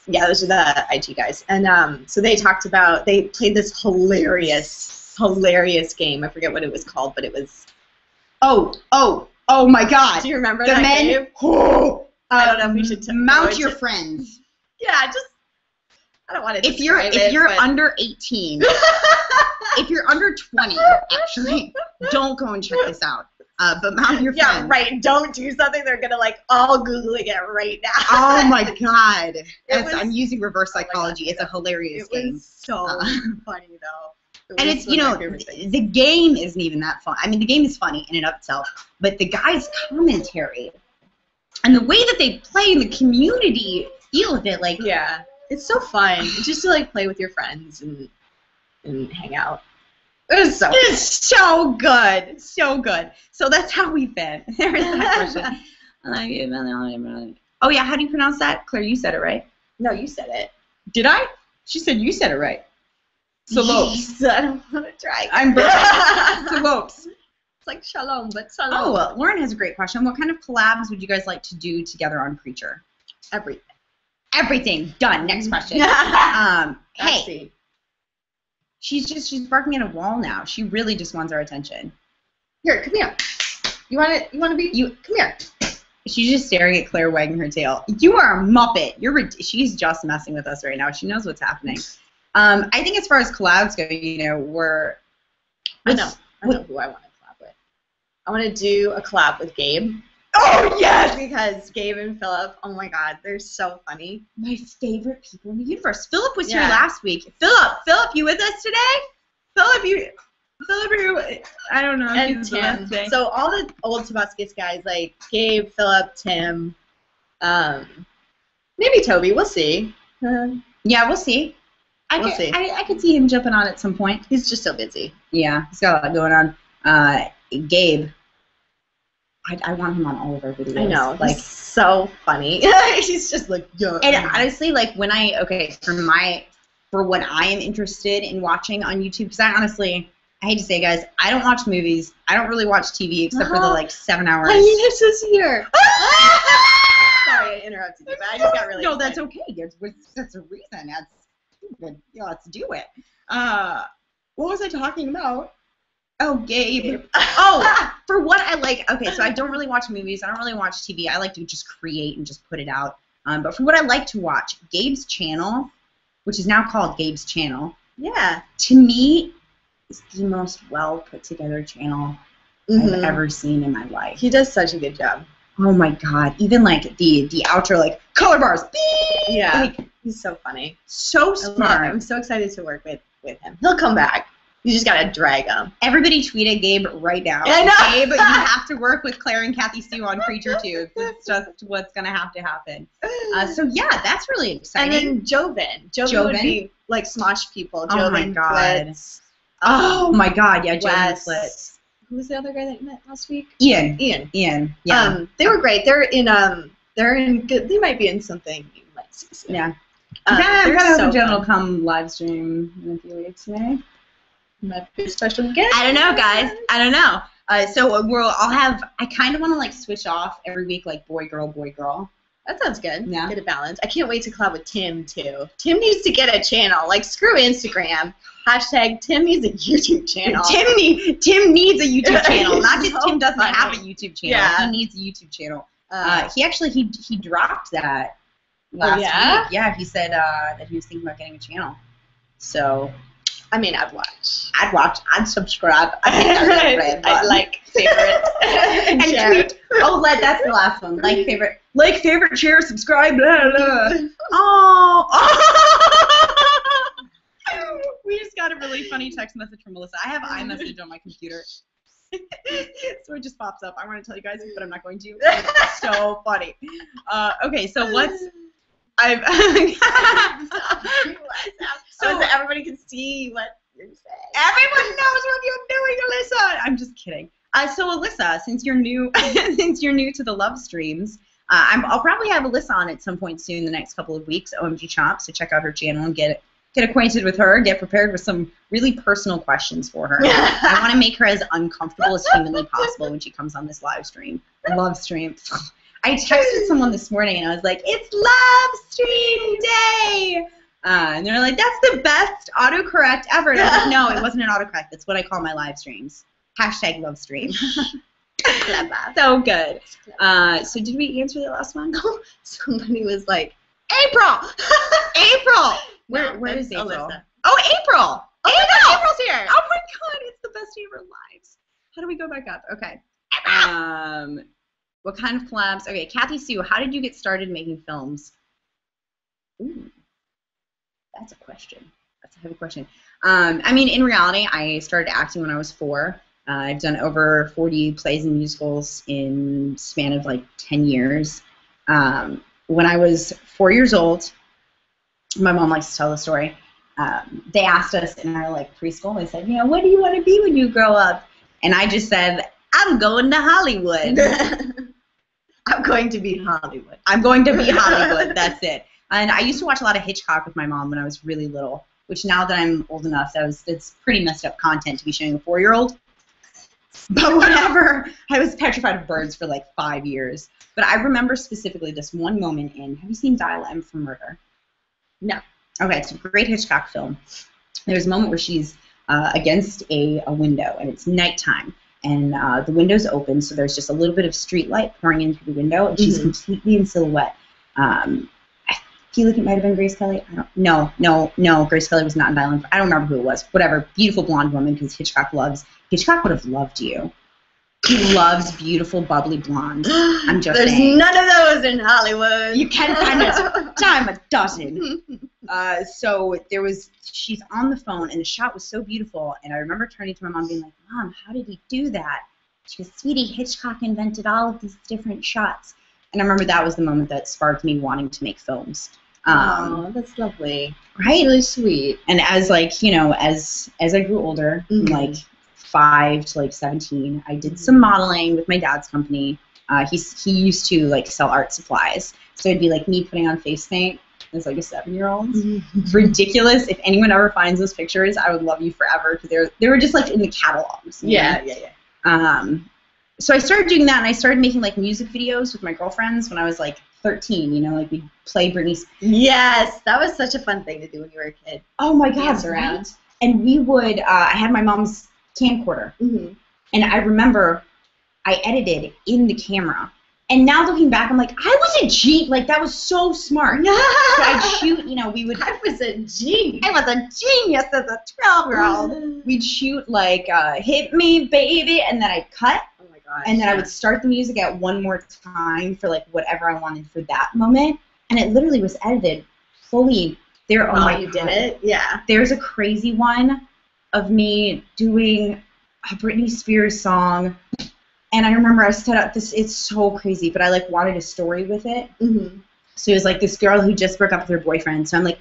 yeah, those are the IG guys. And so they talked about, they played this hilarious game. I forget what it was called, but it was... Oh my God. Do you remember the that men, game? I don't know if we should... Mount your friends. Yeah, just... I don't want to If you're under 18, if you're under 20, actually, don't go and check this out. But mount your friends. Yeah, right. Don't do something. They're gonna like all Googling it right now. Oh my God! I'm using reverse psychology. It's a hilarious game. It was so funny though. And it's the game isn't even that fun. I mean, the game is funny in and of itself, but the guys' commentary and the way that they play in the community feel of it, like yeah, it's so fun just to like play with your friends and hang out. It's so good. So good. So that's how we've been. There's that question. Oh, yeah. How do you pronounce that? Claire, you said it right. No, you said it. Did I? She said you said it right. Salopes. I don't want to try. I'm broken. Salopes. It's like shalom, but shalom. Oh, well, Lauren has a great question. What kind of collabs would you guys like to do together on Creature? Everything. Everything. Done. Next question. Hey. She's barking at a wall now. She really just wants our attention. Here, come here. You want to be? Come here. She's just staring at Claire, wagging her tail. You are a muppet. She's just messing with us right now. She knows what's happening. I think as far as collabs go, I know who I want to collab with. I want to do a collab with Gabe. Oh, yes! Because Gabe and Philip, oh my God, they're so funny. My favorite people in the universe. Philip was here Yeah. last week. Philip, you with us today? Philip, you, I don't know. if And he's the Tim. best thing. So all the old Tobuscus guys, like Gabe, Philip, Tim, maybe Toby, we'll see. Yeah, we'll see. We'll see. I could see him jumping on at some point. He's just so busy. Yeah, he's got a lot going on. Gabe, I want him on all of our videos. I know. Like, He's so funny. He's just like, yeah. and honestly, like when for what I am interested in watching on YouTube, because I hate to say, guys, I don't watch movies. I don't really watch TV except for the like 7 hours. Hyenas is here. Sorry, I interrupted you, but I just got really No, excited. that's okay. That's a reason. That's stupid. Yeah, let's do it. What was I talking about? Oh, Gabe. Oh, for what I like. Okay, so I don't really watch movies. I don't really watch TV. I like to just create and just put it out. But for what I like to watch, Gabe's channel, which is now called Gabe's Channel, Yeah. to me is the most well put together channel I've ever seen in my life. He does such a good job. Oh my God! Even like the outro, like color bars. Beep! Yeah. Like, He's so funny. so I love smart. him. I'm so excited to work with him. He'll come back. You just gotta drag him. Everybody tweet at Gabe right now. I know. Gabe, you have to work with Claire and Kathy Sue on Creature Tube. It's just what's going to happen. So, yeah, that's really And exciting. then Joven. Joven would be like Smosh people. Oh my Joven, God. Flitz, Oh, my God. Yeah, Joven Wes. Flitz. Who was the other guy that you met last week? Ian. Ian. Yeah. They were great. They're in good. They might be in something you might see soon. Yeah. They're I'm kind of so hoping Jen will fun. come live stream in a few weeks, maybe. Might be a special guest. I don't know, guys. I don't know. I kind of want to like switch off every week, like boy, girl, boy, girl. That sounds good. Yeah. Get a balance. I can't wait to collab with Tim too. Tim needs to get a channel. Like screw Instagram. Hashtag Tim needs a YouTube channel. Tim needs a YouTube channel. Not just So Tim doesn't funny. have a YouTube channel. Yeah. He needs a YouTube channel. He dropped that Oh, last yeah? week. Yeah, he said that he was thinking about getting a channel. So I mean, I'd watch. I'd watch. I'd subscribe. I'd like, favorite, and share. tweet. Oh, that's the last one. Like, favorite, share, subscribe, blah, blah. Oh. We just got a really funny text message from Melissa. I have iMessage on my computer. So it just pops up. I want to tell you guys, but I'm not going to. It's so funny. Okay, so so that everybody can see what you're saying. everyone knows what you're doing, Alyssa. I'm just kidding. So Alyssa, since you're new, to the Love Streams, I'll probably have Alyssa on at some point soon, the next couple of weeks. OMG Chomp. So check out her channel and get acquainted with her. Get prepared with some really personal questions for her. I want to make her as uncomfortable as humanly possible when she comes on this live stream. Love stream. I texted someone this morning and I was like, "It's Love Stream Day." And they're like, "That's the best autocorrect ever." And I was like, "No, it wasn't an autocorrect. That's what I call my live streams. Hashtag Love Stream." So good. So did we answer the last one? Somebody was like, April! April! No, Where is that's April? Alyssa. Oh, April! April's here! Oh my God, it's the best day of our lives. How do we go back up? Okay. What kind of collabs? Okay, Kathy Sue, how did you get started making films? Ooh, that's a question. That's a heavy question. I mean, in reality, I started acting when I was 4. I've done over 40 plays and musicals in a span of like 10 years. When I was 4 years old, my mom likes to tell the story. They asked us in our like preschool. They said, "What do you want to be when you grow up?" And I just said, "I'm going to Hollywood." I'm going to be Hollywood. I'm going to be Hollywood. That's it. And I used to watch a lot of Hitchcock with my mom when I was really little. Which now that I'm old enough, it's pretty messed up content to be showing a 4-year-old. But whatever. I was petrified of birds for like 5 years. But I remember specifically this one moment in. Have you seen Dial M for Murder? No. Okay, it's a great Hitchcock film. There's a moment where she's against a window, and it's nighttime, and the window's open, so there's just a little bit of street light pouring in through the window, and she's completely in silhouette. I feel like it might have been Grace Kelly. No, Grace Kelly was not in Dial M. I don't remember who it was. Whatever, beautiful blonde woman, because Hitchcock would have loved you. He loves beautiful, bubbly blondes. I'm just There's saying. none of those in Hollywood. You can find a dime a dozen. So she's on the phone, and the shot was so beautiful, and I remember turning to my mom being like, Mom, how did he do that? She goes, Sweetie, Hitchcock invented all of these different shots. And I remember that was the moment that sparked me wanting to make films. Oh, that's lovely. Right? That's really sweet. And as as I grew older, like 5 to like 17, I did some modeling with my dad's company. He used to like sell art supplies, so it'd be like me putting on face paint as like a 7-year-old. It's ridiculous. If anyone ever finds those pictures, I would love you forever because they were just like in the catalogs. Yeah. So I started doing that, and I started making like music videos with my girlfriends when I was like 13. You know, like we'd play Britney Spears. Yes, that was such a fun thing to do when you were a kid. Oh my God, Dance around. right? And we would. I had my mom's camcorder, and I remember I edited in the camera. And now looking back, I'm like, I was a genius. Like that was so smart. So I'd shoot. You know, we would. I was a genius. I was a genius as a 12-year-old. We'd shoot like "Hit Me, Baby," and then I'd cut. Oh my gosh. And then I would start the music at one more time for like whatever I wanted for that moment, and it literally was edited fully. There, oh my you God. did it? Yeah. There's a crazy one of me doing a Britney Spears song, and I remember I set up this. It's so crazy, but I like wanted a story with it. So it was like this girl who just broke up with her boyfriend. So I'm like,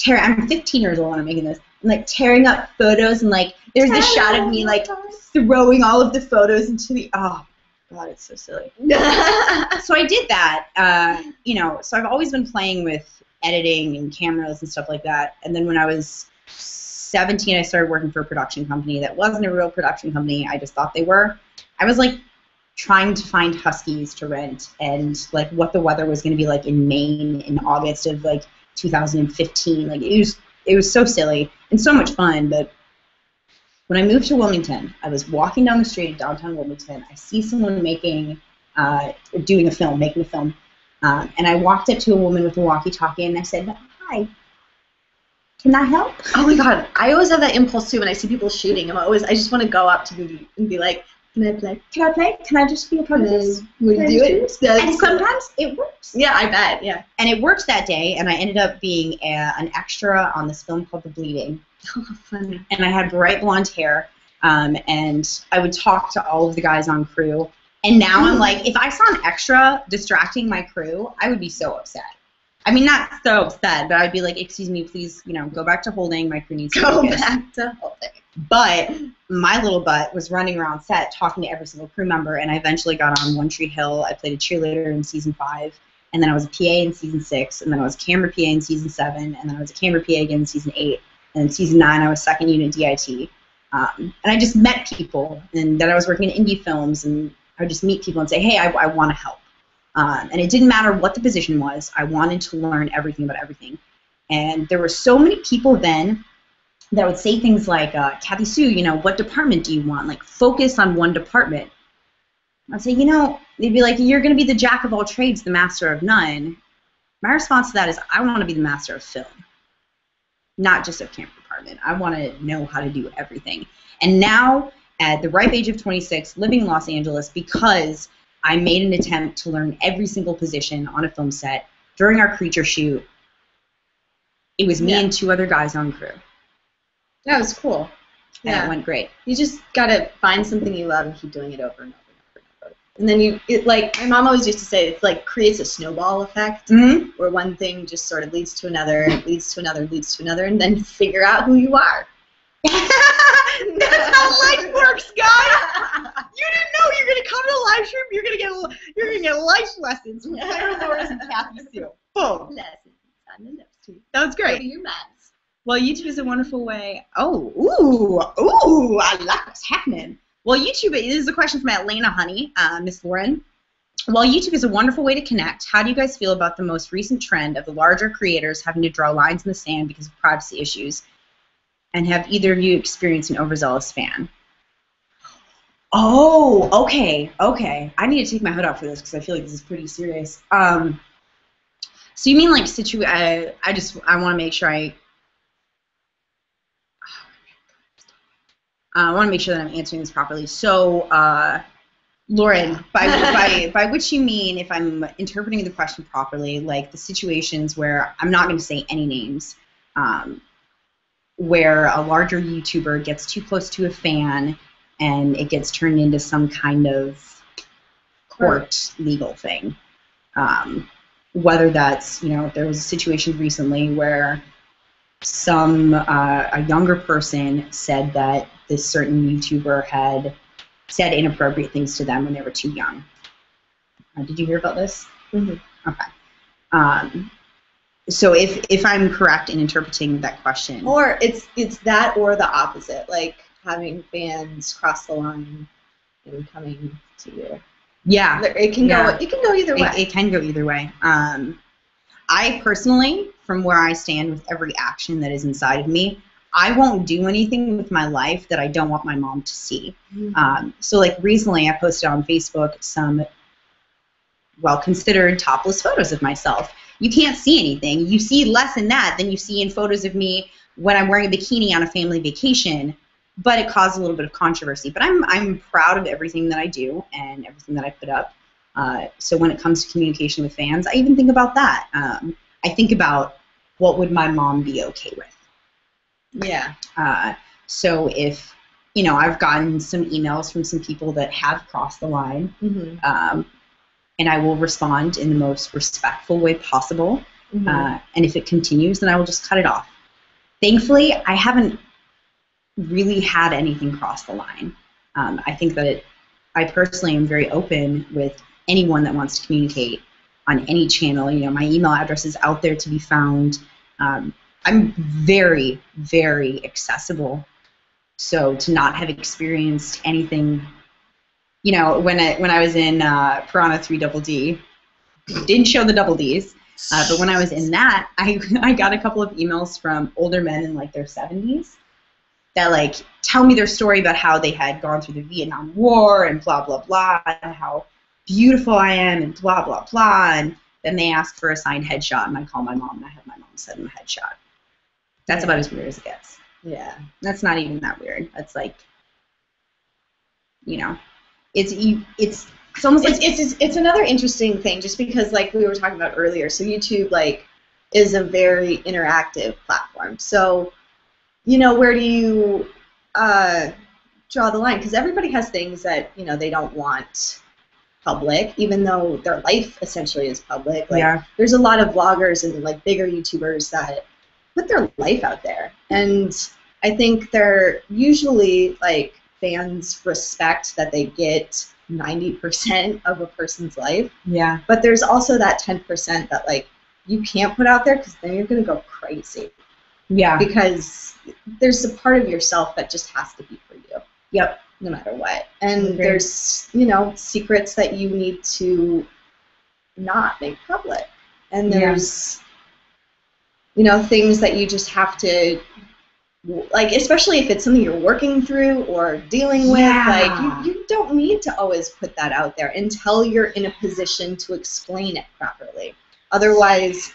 I'm 15 years old when I'm making this. I'm like tearing up photos, and like there's this shot of me like throwing all of the photos into the. Oh God, it's so silly. So I did that. So I've always been playing with editing and cameras and stuff like that. And then when I was 17, I started working for a production company that wasn't a real production company. I just thought they were. I was like trying to find huskies to rent, and like what the weather was going to be like in Maine in August of like 2015. Like it was so silly and so much fun. But when I moved to Wilmington, I was walking down the street in downtown Wilmington. I see someone making a film, and I walked up to a woman with a walkie-talkie, and I said, "Hi, can I help?" Oh my God, I always have that impulse too when I see people shooting. I just want to go up to them and be like, "Can I play? Can I play? Can I just be a part of this? Will you do it?" And sometimes it works. Yeah, I bet. Yeah. And it worked that day, and I ended up being an extra on this film called The Bleeding. Oh, funny. And I had bright blonde hair, and I would talk to all of the guys on crew. And now I'm like, if I saw an extra distracting my crew, I would be so upset. I mean, not so upset, but I'd be like, excuse me, please, go back to holding. My crew needs to Go focus. back to holding. But my little butt was running around set talking to every single crew member, and I eventually got on One Tree Hill. I played a cheerleader in season 5, and then I was a PA in season 6, and then I was a camera PA in season 7, and then I was a camera PA again in season 8, and in season 9 I was second unit DIT. And I just met people, and then I was working in indie films, and I would just meet people and say, hey, I want to help. And it didn't matter what the position was. I wanted to learn everything about everything. And there were so many people then that would say things like, Kathy Sue, what department do you want? Like, focus on one department. I'd say, they'd be like, you're going to be the jack of all trades, the master of none. My response to that is, I want to be the master of film, not just of camera department. I want to know how to do everything. And now, at the ripe age of 26, living in Los Angeles, because I made an attempt to learn every single position on a film set during our creature shoot, it was me and 2 other guys on crew. That was cool. And it went great. You just gotta find something you love and keep doing it over and over and over and over. And then like my mom always used to say, it's like creates a snowball effect, where one thing just sort of leads to another, leads to another, leads to another, and then figure out who you are. That's how life works, guys. You didn't know you're gonna come to the live stream. You're gonna get life lessons from Claire Lourdes and Kathy Sue. Boom. Lessons on the love stream. That was great. Go to your maths. Well, YouTube is a wonderful way. Oh, I like what's happening. Well, YouTube, this is a question from Atlanta Honey, Miss Lauren. While YouTube is a wonderful way to connect, how do you guys feel about the most recent trend of the larger creators having to draw lines in the sand because of privacy issues? And have either of you experienced an overzealous fan? Oh, okay. I need to take my hood off for this because I feel like this is pretty serious. So you mean like I want to make sure I want to make sure that I'm answering this properly. So Lauren, by which you mean, if I'm interpreting the question properly, like the situations where I'm not going to say any names, where a larger YouTuber gets too close to a fan and it gets turned into some kind of court legal thing. Whether that's, there was a situation recently where a younger person said that this certain YouTuber had said inappropriate things to them when they were too young. Did you hear about this? Mm-hmm. Okay. So if I'm correct in interpreting that question, or it's that or the opposite, like having fans cross the line and coming to you. Yeah, it can go either way. It can go either way. I personally, from where I stand with every action that is inside of me, I won't do anything with my life that I don't want my mom to see. Mm-hmm. So like recently I posted on Facebook some well-considered topless photos of myself. You can't see anything. You see less in that than you see in photos of me when I'm wearing a bikini on a family vacation, but it caused a little bit of controversy. But I'm proud of everything that I do and everything that I put up. So when it comes to communication with fans, I even think about that. I think about what would my mom be okay with. Yeah. So if, I've gotten some emails from some people that have crossed the line, mm-hmm. And I will respond in the most respectful way possible. Mm-hmm. And if it continues, then I will just cut it off. Thankfully, I haven't really had anything cross the line. I think that I personally am very open with anyone that wants to communicate on any channel. My email address is out there to be found. I'm very, very accessible. So to not have experienced anything, when I was in Piranha 3 Double D, didn't show the double Ds, but when I was in that, I got a couple of emails from older men in like their 70s that tell me their story about how they had gone through the Vietnam War and blah, blah, blah, and how beautiful I am and blah, blah, blah. And then they ask for a signed headshot, and I call my mom, and I have my mom send them a headshot. That's about as weird as it gets. Yeah. That's not even that weird. That's it's almost like it's another interesting thing, just because like we were talking about earlier. So YouTube is a very interactive platform. So where do you draw the line? Because everybody has things that they don't want public, even though their life essentially is public. There's a lot of vloggers and bigger YouTubers that put their life out there, and I think they're usually fans respect that they get 90% of a person's life. Yeah. But there's also that 10% that you can't put out there, because then you're gonna go crazy. Yeah. Because there's a part of yourself that just has to be for you. Yep. No matter what. And there's secrets that you need to not make public. And there's things that you just have to, especially if it's something you're working through or dealing with, you don't need to always put that out there until you're in a position to explain it properly. Otherwise,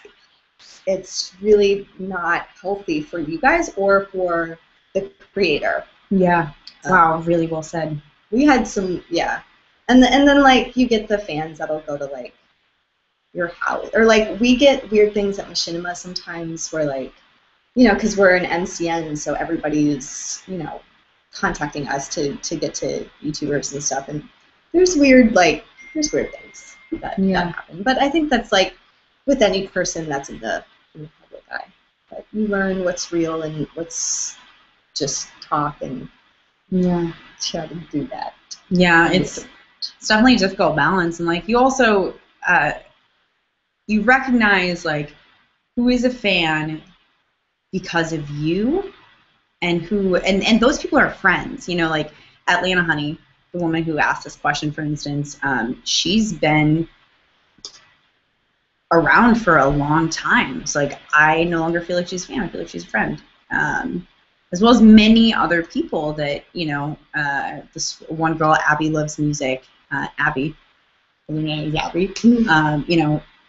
it's really not healthy for you guys or for the creator. Yeah. Wow, really well said. We had some, and then you get the fans that'll go to your house, or we get weird things at Machinima sometimes where because we're an NCN, so everybody's contacting us to get to YouTubers and stuff, and there's weird things that happen. But I think that's with any person that's in the public eye. But you learn what's real and what's just talk, and try to do that. Yeah, it's definitely a difficult balance, and you also you recognize who is a fan because of you, and those people are friends. Atlanta Honey, the woman who asked this question, for instance, she's been around for a long time. So I no longer feel like she's a fan. I feel like she's a friend. As well as many other people that this one girl, Abby Loves Music. Abby, her name is Abby.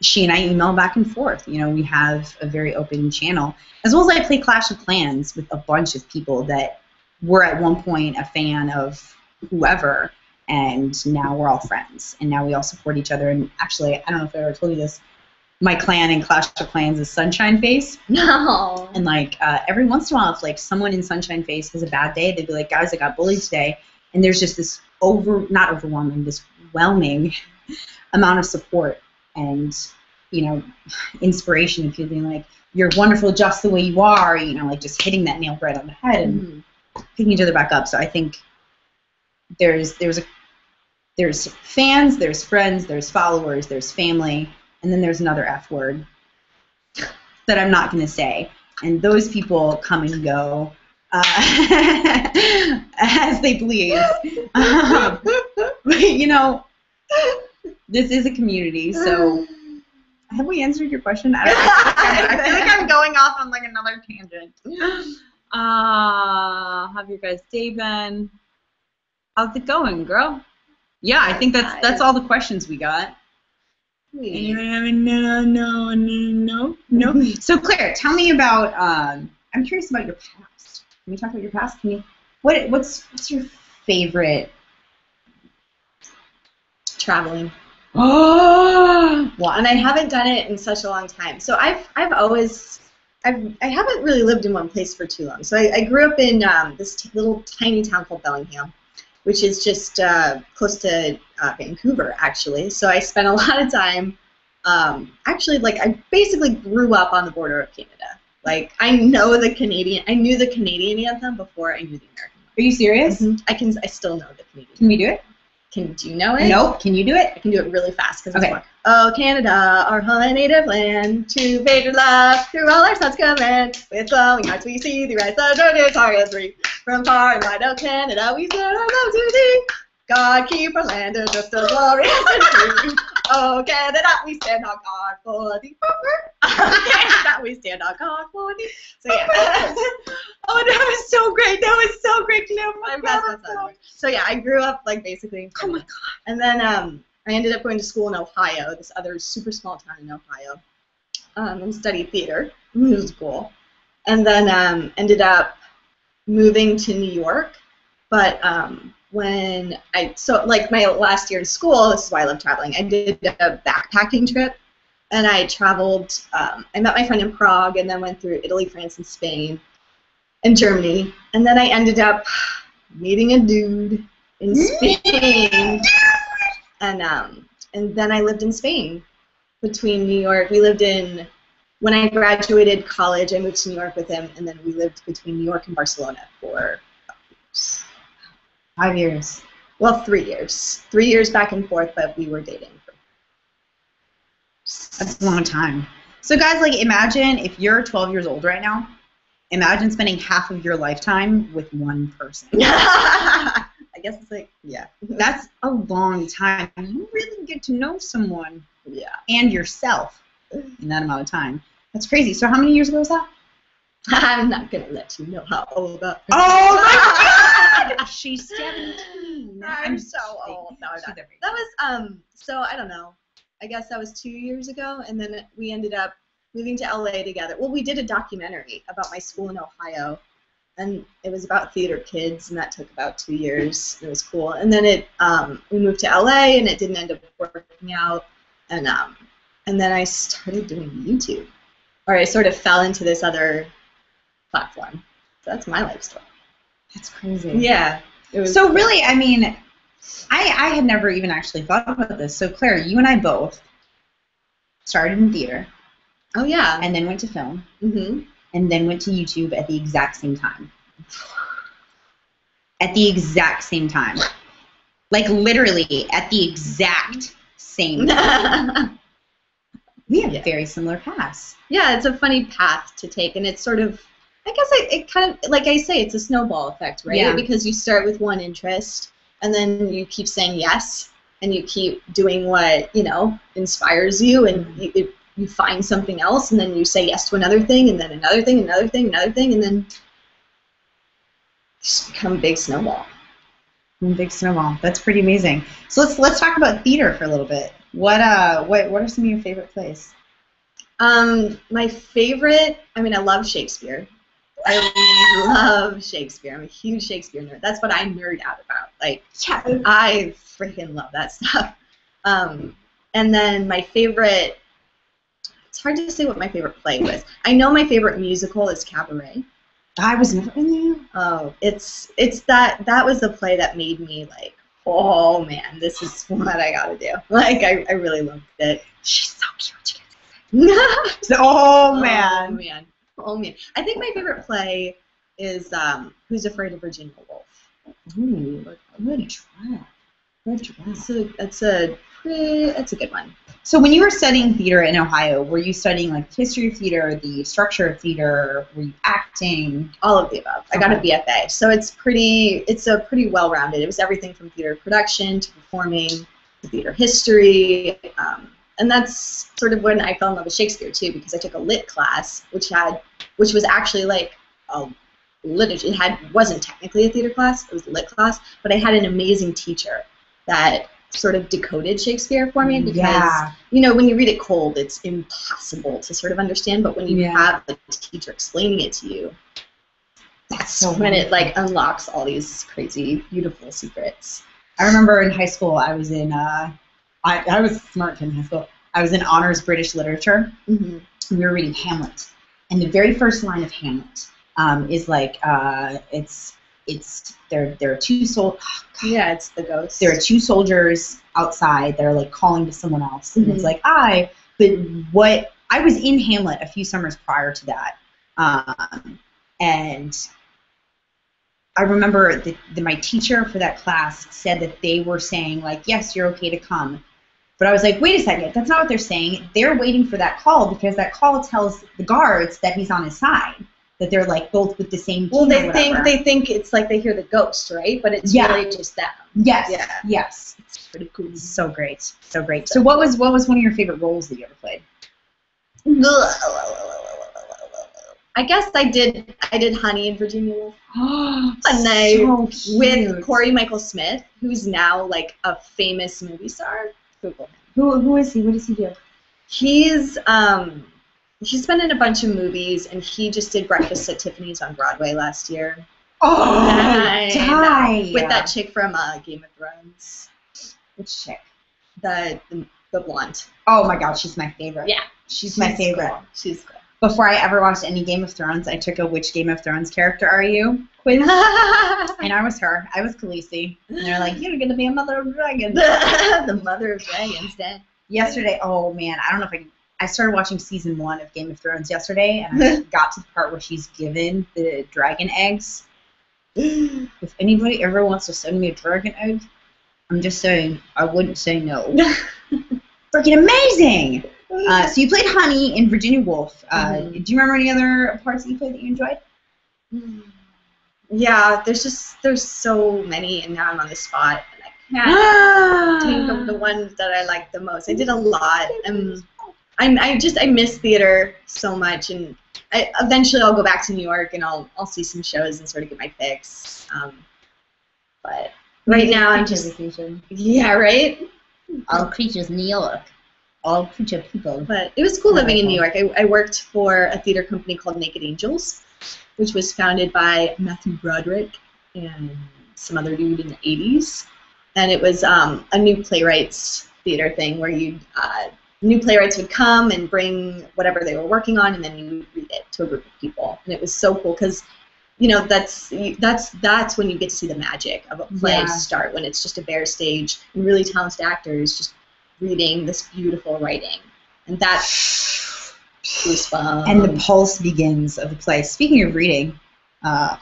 She and I email back and forth. We have a very open channel. As well as I play Clash of Clans with a bunch of people that were at one point a fan of whoever, and now we're all friends, and now we all support each other. And actually, I don't know if I ever told you this, my clan in Clash of Clans is Sunshine Face. No. And like every once in a while, if like someone in Sunshine Face has a bad day, they'd be like, guys, I got bullied today. And there's just this this whelming amount of support and, you know, inspiration of people being like, you're wonderful just the way you are, you know, like just hitting that nail right on the head and picking each other back up. So I think there's fans, there's friends, there's followers, there's family, and then there's another F word that I'm not going to say. And those people come and go as they please. But, you know, this is a community, so have we answered your question? I feel like I'm going off on like another tangent. How've your guys' day been? How's it going, girl? Yeah, I think that's all the questions we got. Anyone have a no? So Claire, tell me about. I'm curious about your past. Can we talk about your past? Can you? What's your favorite? Traveling. Oh, Well, and I haven't done it in such a long time. So I haven't really lived in one place for too long. So I grew up in this little tiny town called Bellingham, which is just close to Vancouver, actually. So I spent a lot of time. Actually, like I basically grew up on the border of Canada. Like I knew the Canadian anthem before I knew the American one. are you serious? Mm-hmm. I still know the Canadian. Can we do it? Do you know it? Nope. Can you do it? I can do it really fast because Okay. it's Oh, Canada, our home native land, to pay your love through all our sons command. With glowing hearts we see the rise of Georgia's target three. From far and wide, oh Canada, we send our love to thee. God keep our land just as glorious and free. Oh Canada, we stand on guard for thee. Canada, we stand on guard for thee. So yeah. Oh, that was so great. That was so great. So yeah, I grew up like basically. Oh my god. And then I ended up going to school in Ohio, this other super small town in Ohio, and studied theater. It was cool. And then ended up moving to New York. But like my last year in school, this is why I love traveling, I did a backpacking trip. And I traveled, I met my friend in Prague and then went through Italy, France, and Spain, and Germany. And then I ended up meeting a dude in Spain. And then I lived in Spain between New York. When I graduated college, I moved to New York with him, and then we lived between New York and Barcelona for 5 years. Well, 3 years. 3 years back and forth, but we were dating. That's a long time. So guys, like imagine if you're 12 years old right now, imagine spending half of your lifetime with one person. I guess it's like, yeah. That's a long time. You really get to know someone and yourself in that amount of time. That's crazy. So how many years ago was that? I'm not going to let you know how old I am. Oh my god! She's 17. I'm so old. No, that was, so I don't know. I guess that was 2 years ago, and then we ended up moving to LA together. Well, we did a documentary about my school in Ohio, and it was about theater kids, and that took about 2 years. It was cool. And then we moved to LA, and it didn't end up working out, and then I started doing YouTube, or I sort of fell into this other platform. So that's my life story. That's crazy. Yeah. So really, I mean, I had never even actually thought about this. So Claire, you and I both started in theater. Oh yeah. And then went to film. Mm-hmm. And then went to YouTube at the exact same time. At the exact same time. Like literally at the exact same time. We have very similar paths. Yeah, it's a funny path to take, and it's sort of, I guess it kind of, like I say, it's a snowball effect, right? Yeah. Because you start with one interest, and then you keep saying yes, and you keep doing what, you know, inspires you, and you find something else, and then you say yes to another thing, and then another thing, another thing, another thing, and then just become a big snowball. Big snowball. That's pretty amazing. So let's talk about theater for a little bit. What are some of your favorite plays? My favorite, I mean, I love Shakespeare. I love Shakespeare. I'm a huge Shakespeare nerd. That's what I nerd out about. Like, I freaking love that stuff. And then my favorite, it's hard to say what my favorite play was. I know my favorite musical is Cabaret. I was never in there. Oh, it's that was the play that made me like, oh man, this is what I gotta do. Like, I really loved it. She's so cute. Oh man. Oh man. I think my favorite play is Who's Afraid of Virginia Woolf. Ooh, good try. Good try. That's a good one. So when you were studying theater in Ohio, were you studying like history of theater, the structure of theater, were you acting? All of the above. I got a BFA, so it's a pretty well-rounded. It was everything from theater production to performing to theater history, and that's sort of when I fell in love with Shakespeare too, because I took a lit class, which was actually like a literature. It wasn't technically a theater class; it was a lit class, but I had an amazing teacher that sort of decoded Shakespeare for me, because you know, when you read it cold, it's impossible to sort of understand, but when you have the teacher explaining it to you, that's so when it like unlocks all these crazy, beautiful secrets. I remember in high school, I was in I was a smart kid in high school. I was in honors British literature. Mm-hmm. We were reading Hamlet, and the very first line of Hamlet is like there are two soldiers. Yeah, it's the ghost. There are two soldiers outside that are like calling to someone else, and it's like But what I was in Hamlet a few summers prior to that, and I remember that my teacher for that class said that they were saying like, yes, you're okay to come. But I was like, wait a second, that's not what they're saying. They're waiting for that call because that call tells the guards that he's on his side. That they're like both with the same team. Well, they think it's like they hear the ghost, right? But it's really just them. Yes. Yeah. Yes. It's pretty cool. So great. So great. So what was one of your favorite roles that you ever played? I guess I did Honey in Virginia Woolf. So with Corey Michael Smith, who's now like a famous movie star. Google him. Who is he? What does he do? He's been in a bunch of movies, and he just did Breakfast at Tiffany's on Broadway last year. Oh, die! With that chick from Game of Thrones. Which chick? The blonde. Oh my God, she's my favorite. Yeah, she's my favorite. Cool. She's cool. Before I ever watched any Game of Thrones, I took a which Game of Thrones character are you quiz, and I was her. I was Khaleesi, and they're like, you're gonna be a mother of dragons. The mother of dragons, Dad. Yesterday, oh man, I don't know if I started watching season 1 of Game of Thrones yesterday, and I got to the part where she's given the dragon eggs. If anybody ever wants to send me a dragon egg, I'm just saying, I wouldn't say no. Freaking amazing! So you played Honey in Virginia Woolf. Do you remember any other parts that you played that you enjoyed? Yeah, there's so many, and now I'm on the spot, and I can't think of the ones that I like the most. I did a lot. I miss theater so much, and eventually I'll go back to New York and I'll see some shows and sort of get my fix. But right now I'm just vacation. Yeah, right. All creatures New York. All creature people. But it was cool living in New York. I worked for a theater company called Naked Angels, which was founded by Matthew Broderick and some other dude in the 80s, and it was a new playwrights theater thing where new playwrights would come and bring whatever they were working on, and then you would read it to a group of people. And it was so cool because, you know, that's when you get to see the magic of a play start, when it's just a bare stage and really talented actors just reading this beautiful writing. And that's goosebumps. And the pulse begins of the play. Speaking of reading, do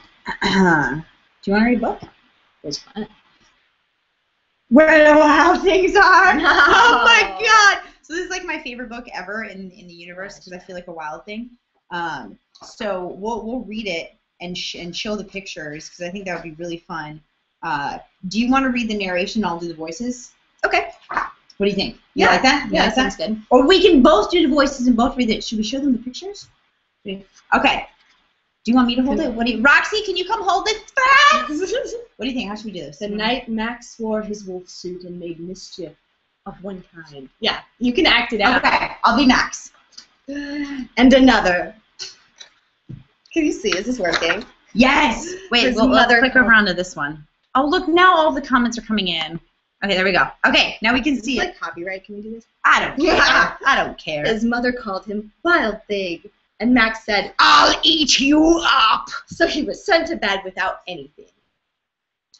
you want to read a book? Which one? Where the Wild Things Are. No. Oh my God! So this is like my favorite book ever in the universe because I feel like a wild thing. So we'll read it and show the pictures because I think that would be really fun. Do you want to read the narration? I'll do the voices. Okay. What do you think? You like that? Yeah, that sounds good. Or we can both do the voices and both read it. Should we show them the pictures? Okay. Do you want me to hold it? Roxy, can you come hold it? What do you think? How should we do this? The night Max wore his wolf suit and made mischief of one kind. Yeah, you can act it out. Okay, I'll be Max. And another. Can you see? Is this working? Yes! Wait, let's click over onto this one. Oh, look, now all the comments are coming in. Okay, there we go. Okay, now we can see it. Like copyright, can we do this? I don't care. I don't care. His mother called him Wild Thing, and Max said, I'll eat you up! So he was sent to bed without anything.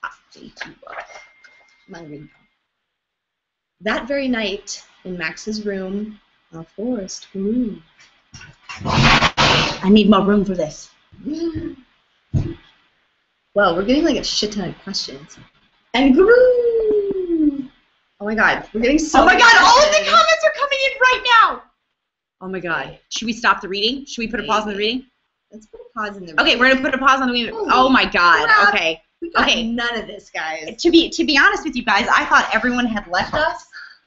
I'll eat you up. Hungry. That very night, in Max's room, a forest grew. I need more room for this. Well, we're getting like a shit ton of questions. And grew! Oh my god, we're getting so many all of the questions. comments are coming in right now! Oh my god. Should we stop the reading? Should we put a pause on the reading? Let's put a pause in the reading. Okay, we're gonna put a pause on the reading. Oh my god, crap. okay. We got Okay. none of this, guys. To be honest with you guys, I thought everyone had left us.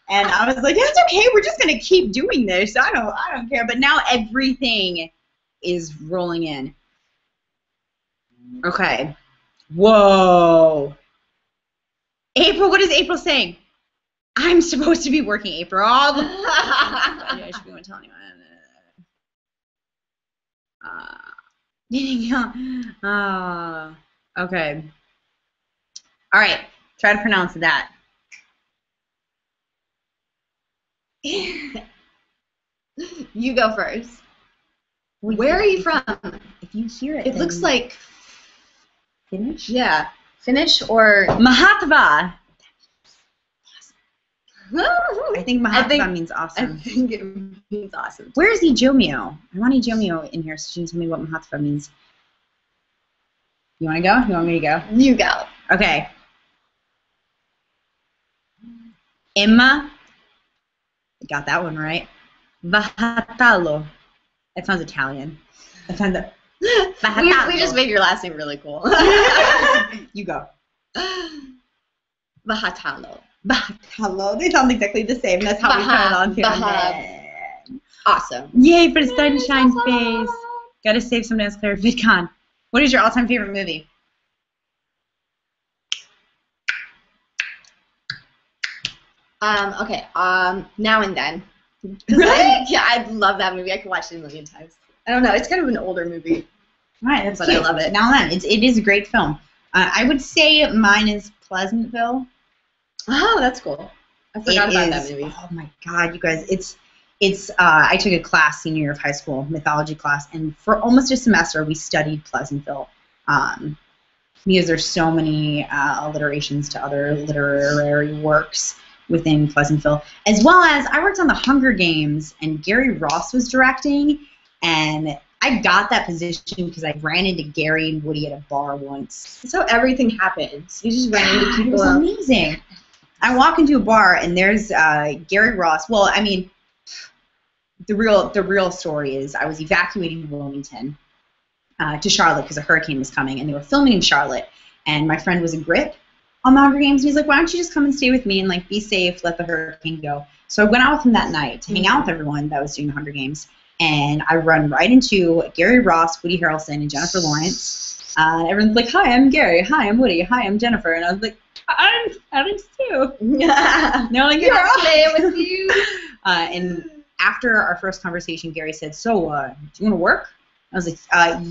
And I was like, it's okay, we're just gonna keep doing this. I don't care. But now everything is rolling in. Okay. Whoa. April, what is April saying? I'm supposed to be working, April. I should be going to tell anyone. Okay. All right. Try to pronounce that. You go first. Well, Where are you from? If you hear it, It looks like Finnish. yeah, Finnish or Mahatva. I I think Mahatva means awesome. think it means awesome. Where is Ijomio? I want Ijomio in here so she can tell me what Mahatva means. You want to go? You want me to go? You go. Okay. Emma. Got that one right. Vahatalo. That sounds Italian. That sounds. We just made your last name really cool. You go. Vahatalo. Vahatalo. They sound exactly the same. That's how we turn it on here. Awesome. Yay for the sunshine face. Gotta save some dance, Claire. VidCon. What is your all-time favorite movie? Okay. Now and Then. Really? Yeah, I love that movie. I could watch it a million times. I don't know. It's kind of an older movie. All right, that's But cute. I love it. Now then, it is a great film. I would say mine is Pleasantville. Oh, that's cool. I forgot about that movie. Oh my God, you guys! It's. I took a class senior year of high school, mythology class, and for almost a semester we studied Pleasantville, because there's so many alliterations to other literary works within Pleasantville, as well as I worked on the Hunger Games, and Gary Ross was directing, and I got that position because I ran into Gary and Woody at a bar once. That's how everything happens. You just run into It people. was amazing. I walk into a bar and there's Gary Ross. Well, I mean, the real story is I was evacuating to Wilmington to Charlotte because a hurricane was coming, and they were filming in Charlotte. And my friend was a grip on the Hunger Games, and he's like, "Why don't you just come and stay with me and like be safe, let the hurricane go?" So I went out with him that night to hang out with everyone that was doing the Hunger Games, and I run right into Gary Ross, Woody Harrelson, and Jennifer Lawrence. Everyone's like, "Hi, I'm Gary. Hi, I'm Woody. Hi, I'm Jennifer," and I was like, "I'm Alex too." They're like, "You're playing with you. And after our first conversation, Gary said, "So, do you want to work?" I was like,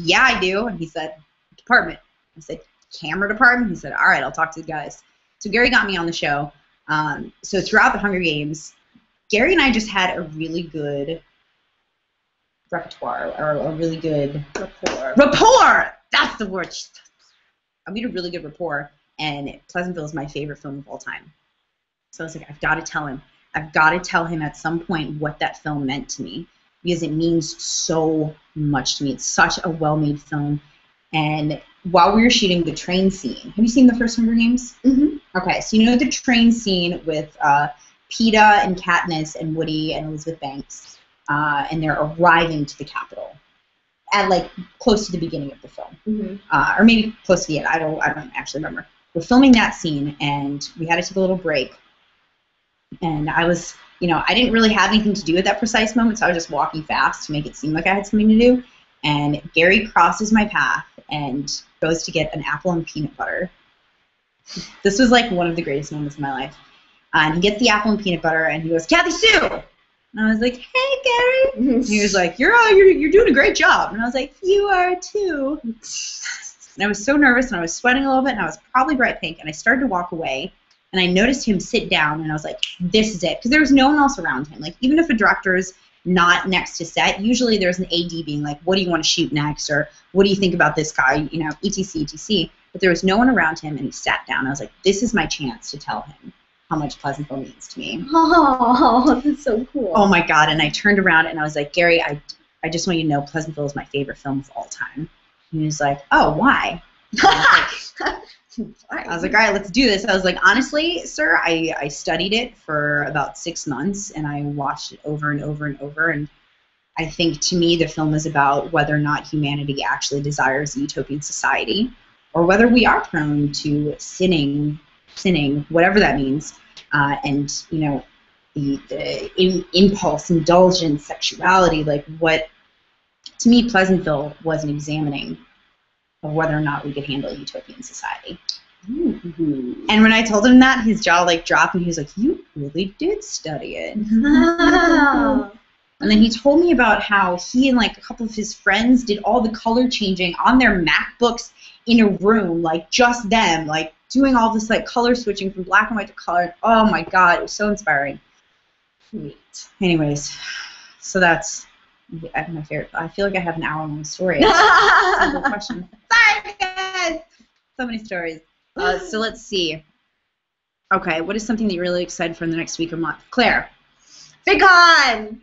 "Yeah, I do." And he said, "Department." I said, "Camera department?" He said, "All right, I'll talk to the guys." So Gary got me on the show. So throughout the Hunger Games, Gary and I just had a really good repertoire, or a really good rapport. That's the word. We had a really good rapport, and Pleasantville is my favorite film of all time. So I was like, I've got to tell him. I've got to tell him at some point what that film meant to me, because it means so much to me. It's such a well-made film. And while we were shooting the train scene, have you seen the first Hunger Games? Mm-hmm. Okay, so you know the train scene with Peeta and Katniss and Woody and Elizabeth Banks, and they're arriving to the Capitol at like close to the beginning of the film, or maybe close to the end. I don't actually remember. We're filming that scene, and we had to take a little break. And I was, I didn't really have anything to do at that precise moment, so I was just walking fast to make it seem like I had something to do. And Gary crosses my path and goes to get an apple and peanut butter. This was like one of the greatest moments of my life. And he gets the apple and peanut butter, and he goes, "Kathy Sue!" And I was like, hey, Gary. And he was like, you're doing a great job. And I was like, you are too. And I was so nervous, and I was sweating a little bit, and I was probably bright pink, and I started to walk away, and I noticed him sit down, and I was like, this is it. Because there was no one else around him. Like, even if a director's not next to set, usually there's an AD being like, what do you want to shoot next, or what do you think about this guy, you know, etc, etc. But there was no one around him, and he sat down. I was like, this is my chance to tell him how much Pleasantville means to me. Oh, that's so cool. Oh, my God. And I turned around, and I was like, Gary, I just want you to know Pleasantville is my favorite film of all time. And he was like, oh, why? I was like, all right, let's do this. I was like, honestly, sir, I studied it for about 6 months, and I watched it over and over and over, and I think, to me, the film is about whether or not humanity actually desires a utopian society, or whether we are prone to sinning, whatever that means, and, you know, the impulse, indulgence, sexuality, like what, to me, Pleasantville was an examining of whether or not we could handle a utopian society. Ooh. And when I told him that, his jaw like dropped, and he was like, you really did study it. Wow. And then he told me about how he and like a couple of his friends did all the color changing on their MacBooks in a room, like just them, like doing all this like color switching from black and white to color. Oh my God, it was so inspiring. Neat. Anyways, so that's my favorite. I feel like I have an hour-long story. Simple question. Sorry, guys. So many stories. So let's see. Okay, what is something that you're really excited for in the next week or month? Claire. VidCon!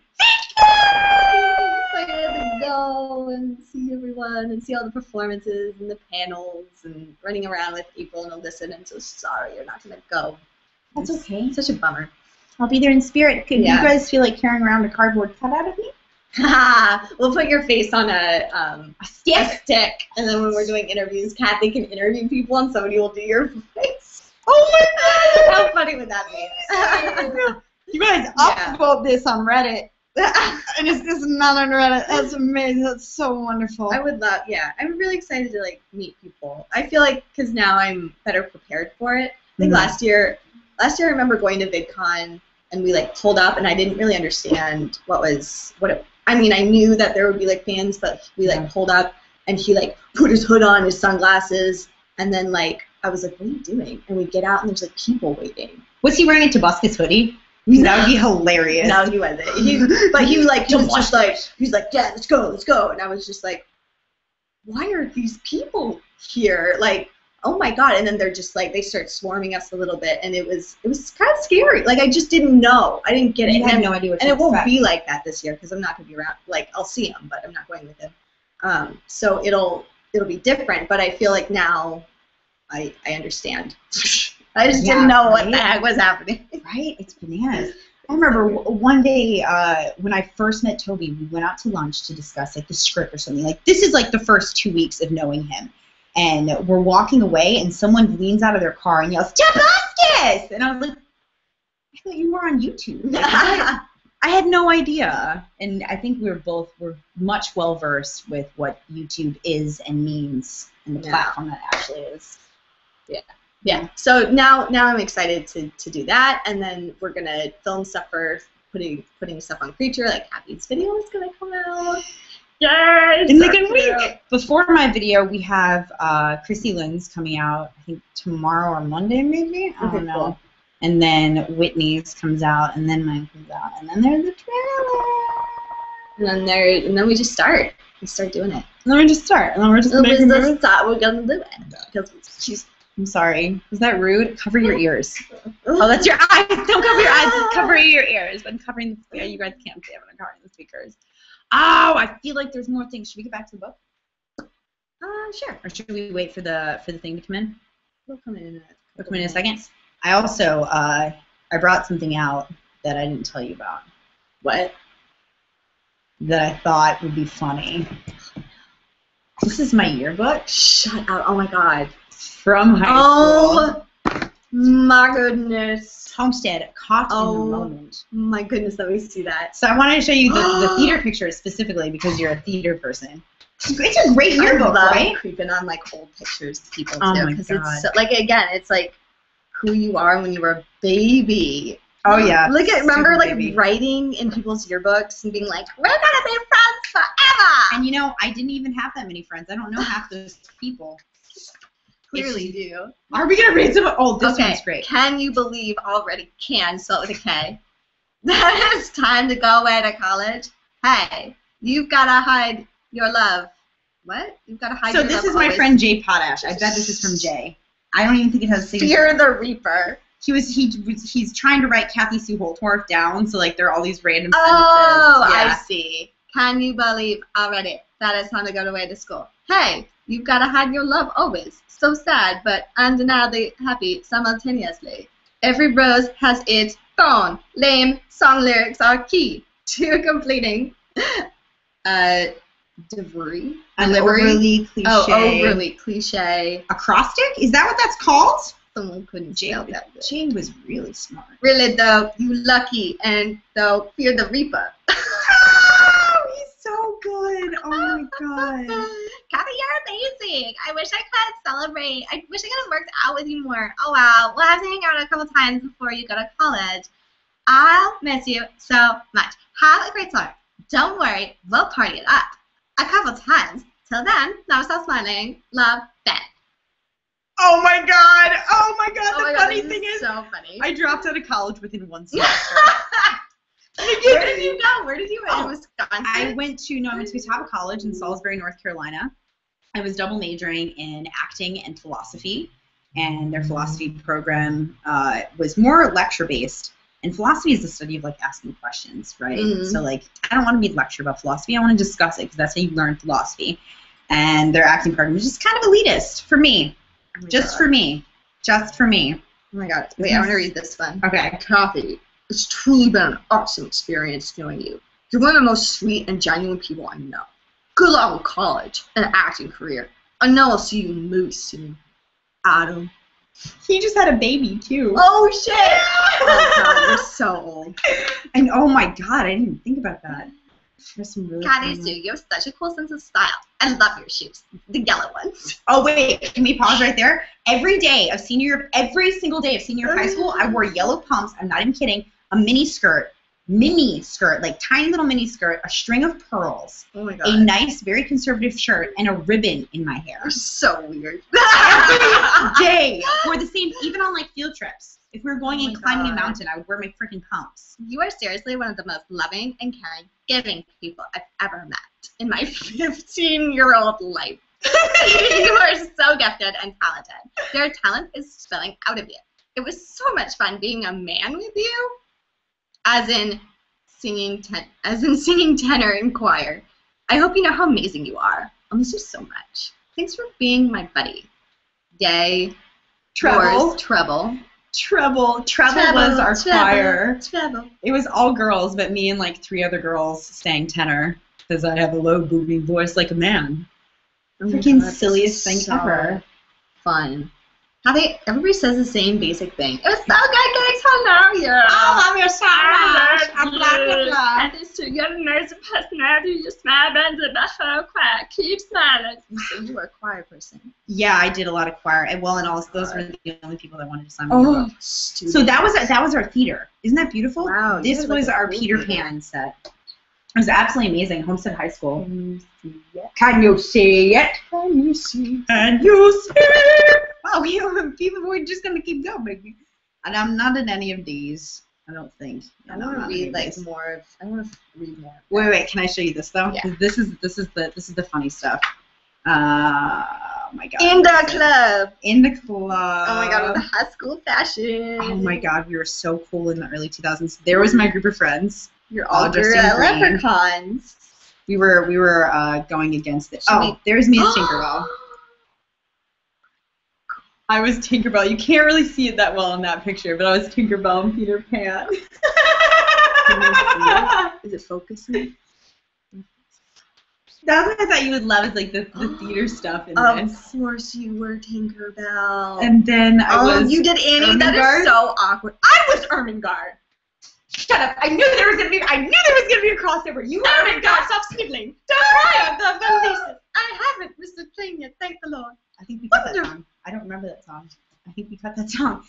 Excited to go and see everyone and see all the performances and the panels and running around with people and listen. I'm so sorry you're not going to go. That's okay. It's such a bummer. I'll be there in spirit. Could you guys feel like carrying around a cardboard cutout of me? We'll put your face on a stick, and then when we're doing interviews, Kathy can interview people, and somebody will do your face. Oh my God! How funny would that be? You guys upvote this on Reddit. And it's just not on Reddit. That's amazing. That's so wonderful. I would love, I'm really excited to like meet people. I feel like because now I'm better prepared for it. I think last year I remember going to VidCon and we like pulled up and I didn't really understand I knew that there would be like fans, but we like pulled up and he like put his hood on, his sunglasses, and then like I was like, what are you doing? And we get out and there's like people waiting. Was he wearing a Tobuscus hoodie? That would be hilarious. No, he wasn't. He was just like, he's like, yeah, let's go. And I was just like, why are these people here? Like, oh my God. And then they're just like, they start swarming us a little bit, and it was kind of scary. Like, I just didn't know. I didn't get it. You had no idea what to expect. And it won't be like that this year because I'm not going to be around. Like, I'll see him, but I'm not going with him. So it'll be different, but I feel like now I understand. I just didn't know what the heck was happening. Right? It's bananas. I remember one day when I first met Toby, we went out to lunch to discuss like the script or something. Like this is like the first 2 weeks of knowing him. And we're walking away and someone leans out of their car and yells, Tobuscus! And I was like, I thought you were on YouTube. Like, I had no idea. And I think we're much well versed with what YouTube is and means and the platform that actually is. Yeah. So now I'm excited to do that, and then we're gonna film stuff for putting stuff on Creature. Like Happy's video is gonna come out. Yay! In like a week. Before my video, we have Chrissy Lynn's coming out. I think tomorrow or Monday, maybe. I don't know. Cool. And then Whitney's comes out, and then mine comes out, and then there's the trailer. And then we just start. We start doing it. And then we just start. And then we're just making movies. We're gonna do it because she's. I'm sorry. Was that rude? Cover your ears. Oh, that's your eyes. Don't cover your eyes. Just cover your ears. But I'm covering the speakers. You guys can't see it, but I'm covering the speakers. Oh, I feel like there's more things. Should we get back to the book? Sure. Or should we wait for the thing to come in? We'll come in a second. I also I brought something out that I didn't tell you about. What? That I thought would be funny. This is my yearbook. Shut up. Oh my God. From high school. Oh my goodness. Homestead, caught in the moment. My goodness, let me see that. So I wanted to show you the theater pictures specifically because you're a theater person. It's a great yearbook, right? Creeping on like old pictures of people too. Oh my God. It's so, like again, it's like who you are when you were a baby. Oh yeah. Remember Super baby. writing in people's yearbooks and being like, we're gonna be friends forever. And I didn't even have that many friends. I don't know half those people. Clearly do. Are we gonna read some? Oh, this one's great. Can you believe already? Can spelled with a K. That it's time to go away to college. Hey, you've gotta hide your love. What? You've gotta hide. So your this love is my always. friend Jay Potash. I bet this is from Jay. I don't even think it has a signature. Fear the Reaper. He's trying to write Kathy Sue Holtorf down, so like there are all these random Oh, sentences. Yeah. I see. Can you believe already that it's time to go away to school? Hey, you've got to hide your love always. So sad, but undeniably happy simultaneously. Every rose has its thorn. Lame song lyrics are key to completing delivery. An overly cliche. Oh, overly cliche. Acrostic? Is that what that's called? Someone couldn't spell that good. Jay was really smart. Really though, you lucky, and though fear the Reaper. Oh, he's so good. Oh my god. Kathy, you're amazing. I wish I could celebrate. I wish I could have worked out with you more. Oh wow. We'll have to hang out a couple times before you go to college. I'll miss you so much. Have a great summer. Don't worry, we'll party it up a couple times. Till then, never stop smiling. Love, Ben. Oh my god. Oh my god. Oh my The God, funny this thing is, so funny. I dropped out of college within one semester. Where did you go? Where did you go? Oh, Wisconsin? I went to Catawba College in Salisbury, North Carolina. I was double majoring in acting and philosophy, and their philosophy program was more lecture-based. And philosophy is the study of, like, asking questions, right? Mm-hmm. So, like, I don't want to be a lecture about philosophy. I want to discuss it because that's how you learn philosophy. And their acting program was just kind of elitist for me. Oh my Just God. for me. Just for me. Oh my God. Wait, I want to read this one. Okay. Kathy, it's truly been an awesome experience knowing you. You're one of the most sweet and genuine people I know. Good luck with college and acting career. I know I'll see you in movies soon. Adam. He just had a baby, too. Oh, shit! Oh, God, you're so old. And, oh, my God, I didn't even think about that. There's some really Kathy fun Sue, you have such a cool sense of style. I love your shoes. The yellow ones. Oh, wait, can we pause right there? Every single day of senior year of high school, I wore yellow pumps, I'm not even kidding, a mini skirt, like tiny little mini skirt, a string of pearls, Oh, my God. a nice, very conservative shirt, and a ribbon in my hair. You're so weird. Every day. Wore the same, even on, like, field trips. If we were going Oh and my climbing a God. mountain, I would wear my freaking pumps. You are seriously one of the most loving and caring, giving people I've ever met in my 15-year-old life. You are so gifted and talented. Your talent is spilling out of you. It was so much fun being a man with you, as in singing tenor in choir. I hope you know how amazing you are. I'll miss you so much. Thanks for being my buddy. Yay. Treble. Yours, Treble. Treble was our choir. Treble. It was all girls, but me and like 3 other girls sang tenor because I have a low booming voice like a man. Oh my Freaking God, this silliest is thing ever. Fun. Everybody says the same basic thing. It was so good getting to know you. I love you so much. I love Blah, blah, you. blah. And it's too good a nice personality. You smile and the best choir. Keep smiling. So you were a choir person. Yeah, I did a lot of choir. And also those were the only people that wanted to sign my book. Stupid. So that was our theater. Isn't that beautiful? Wow, you This had, like, was a our cool Peter theater. Pan set. It was absolutely amazing. Homestead High School. Can you see it? Can you see? Can you see? Wow, people were just gonna keep going, baby. And I'm not in any of these. I don't think. I want to read like more of. I want to read more. Wait. Can I show you this though? Yeah. 'Cause This is the funny stuff. Oh my god. In the club. In the club. Oh my God, with the high school fashion. Oh my god, we were so cool in the early 2000s. There was my group of friends. You're all all dressed in green. leprechauns. We were going against it. Oh, there's me as Tinkerbell. I was Tinkerbell. You can't really see it that well in that picture, but I was Tinkerbell and Peter Pan. Is it focusing? That's what I thought you would love, is like the theater stuff in this. Of course you were Tinkerbell. And then I was. You did Annie. That Ermengarde? is so awkward. I was Ermengarde. Shut up! I knew there was gonna be a crossover. You were Ermengarde, stop sniffling. Don't cry. The faces. I haven't missed a plane yet. Thank the Lord. I think we cut that song. I don't remember that song. I think we cut that song.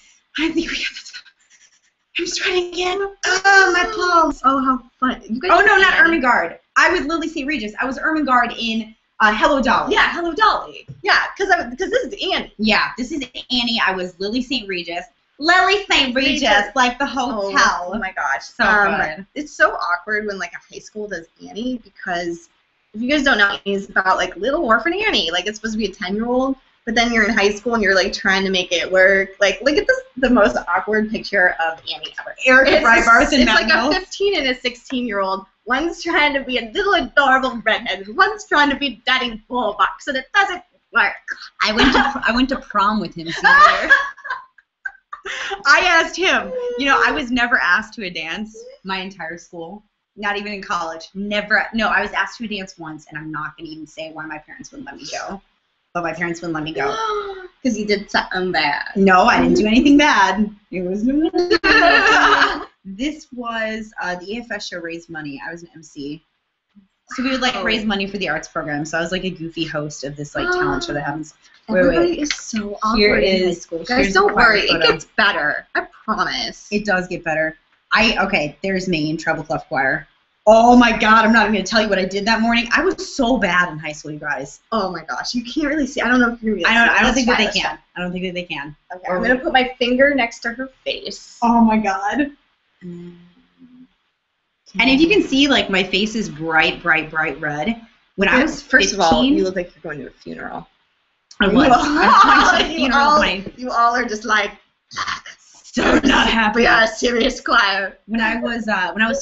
I'm starting again. Oh, my palms. Oh, how fun. You guys Oh, no, not Ermengarde. I was Lily St. Regis. I was Ermengarde in Hello Dolly. Yeah, Hello Dolly. Yeah, because this is Annie. Yeah, this is Annie. I was Lily St. Regis. Lily St. Regis, like the hotel. Oh my gosh. So good. It's so awkward when like a high school does Annie because if you guys don't know, Annie is about like little orphan Annie. Like it's supposed to be a 10-year-old, but then you're in high school and you're like trying to make it work. Like look at the most awkward picture of Annie ever. Erica Brybarth and it's Matt like Mills. a 15 and a 16-year-old. One's trying to be a little adorable redhead. One's trying to be Daddy Bullbox, and it doesn't work. I went to prom with him senior year. I asked him. You know, I was never asked to a dance my entire school. Not even in college. Never. No, I was asked to a dance once, and I'm not going to even say why my parents wouldn't let me go. But my parents wouldn't let me go. Because you did something bad. No, I didn't do anything bad. It was This was the AFS show raised money. I was an MC. So we would like raise money for the arts program. So I was like a goofy host of this like talent show that happens. Everybody is so awkward in high school. Guys, don't worry. It gets better. I promise. It does get better. Okay, there's me in treble clef choir. Oh my God, I'm not even going to tell you what I did that morning. I was so bad in high school, you guys. Oh my gosh, you can't really see. I don't know if you're really I don't think that they can. I don't think that they can. Okay, I'm going to put my finger next to her face. Oh my God. And if you can see, like, my face is bright, bright, bright red. When I was 15, first of all, you look like you're going to a funeral. I was. I was going to a funeral. You all are just like so not happy. We are a serious choir. When I was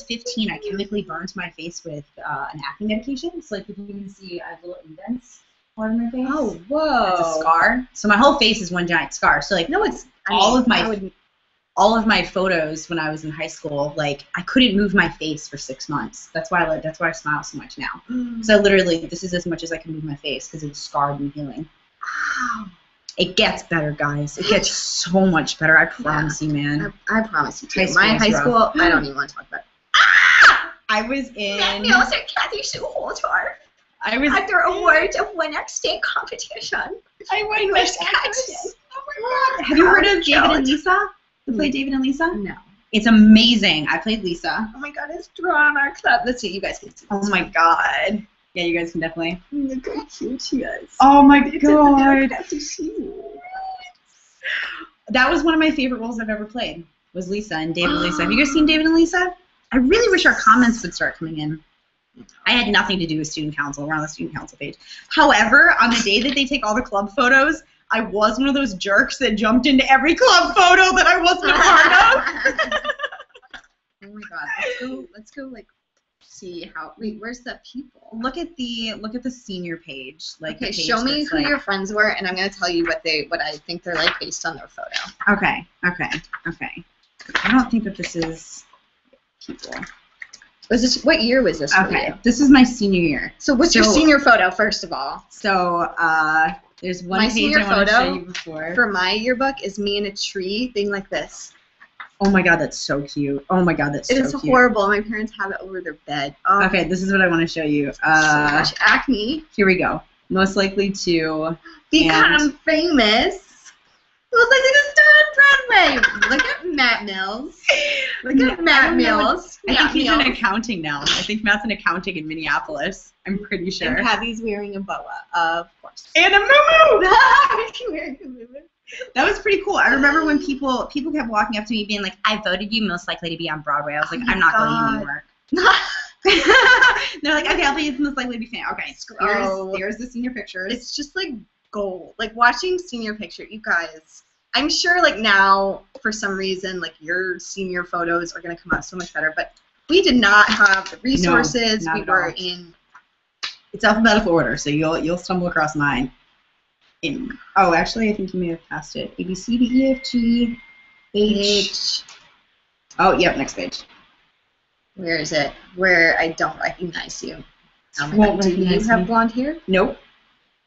15, I chemically burned my face with an acne medication. So, like, if you can see, I have little indents all over my face. Oh, whoa! That's a scar. So my whole face is one giant scar. So, like, no, it's all of my photos when I was in high school, like, I couldn't move my face for 6 months. That's why I smile so much now. So literally, this is as much as I can move my face because it was scarred and healing. Wow. It gets better, guys. It gets so much better. I promise you, man. I promise you, too. My high school, I don't even want to talk about it. I was in... Matt Mills and Kathy Sue Holtorf. I was... At their awards of one-act state competition. I won English actress. Oh my God. Have you heard of David and Lisa? You played David and Lisa? No. It's amazing. I played Lisa. Oh my God, it's drama club. Let's see, you guys can see. Oh my God. Yeah, you guys can definitely. Look how cute she is. Oh my God. That was one of my favorite roles I've ever played, was Lisa and David and Lisa. Have you guys seen David and Lisa? I really wish our comments would start coming in. I had nothing to do with student council. We're on the student council page. However, on the day that they take all the club photos, I was one of those jerks that jumped into every club photo that I wasn't a part of. Oh my God. Let's go like see how where's the people? Look at the senior page. Like, okay, show me who your friends were and I'm gonna tell you what I think they're like based on their photo. Okay. I don't think that this is people. What year was this for you? This is my senior year. So what's your senior photo, first of all? So, there's one page I want to show you before. For my yearbook is me in a tree being like this. Oh my God, that's so cute. Oh my God, that's so cute. It is horrible. My parents have it over their bed. Oh. Okay, this is what I want to show you. So much acne. Here we go. Most likely to become famous. Most likely to star on Broadway. Look at Matt Mills. Look at Matt Mills. I think he's in accounting now. I think Matt's in accounting in Minneapolis. I'm pretty sure. And Kathy's wearing a boa, of course. And a muumuu! Wearing a muumuu. That was pretty cool. I remember when people kept walking up to me being like, I voted you most likely to be on Broadway. I was like, I'm not going anywhere. They're like, okay, I'll be most likely to be famous. Okay, here's the senior pictures. It's just like gold. Like watching senior picture, you guys, I'm sure like now for some reason like your senior photos are going to come out so much better, but we did not have the resources. No, we were in... It's alphabetical order, so you'll stumble across mine. Oh, actually, I think you may have passed it. A, B, C, D, E, F, G, H. Oh, yep, next page. Where is it? Where I don't recognize you. Oh my God. Do you have blonde hair? Nope.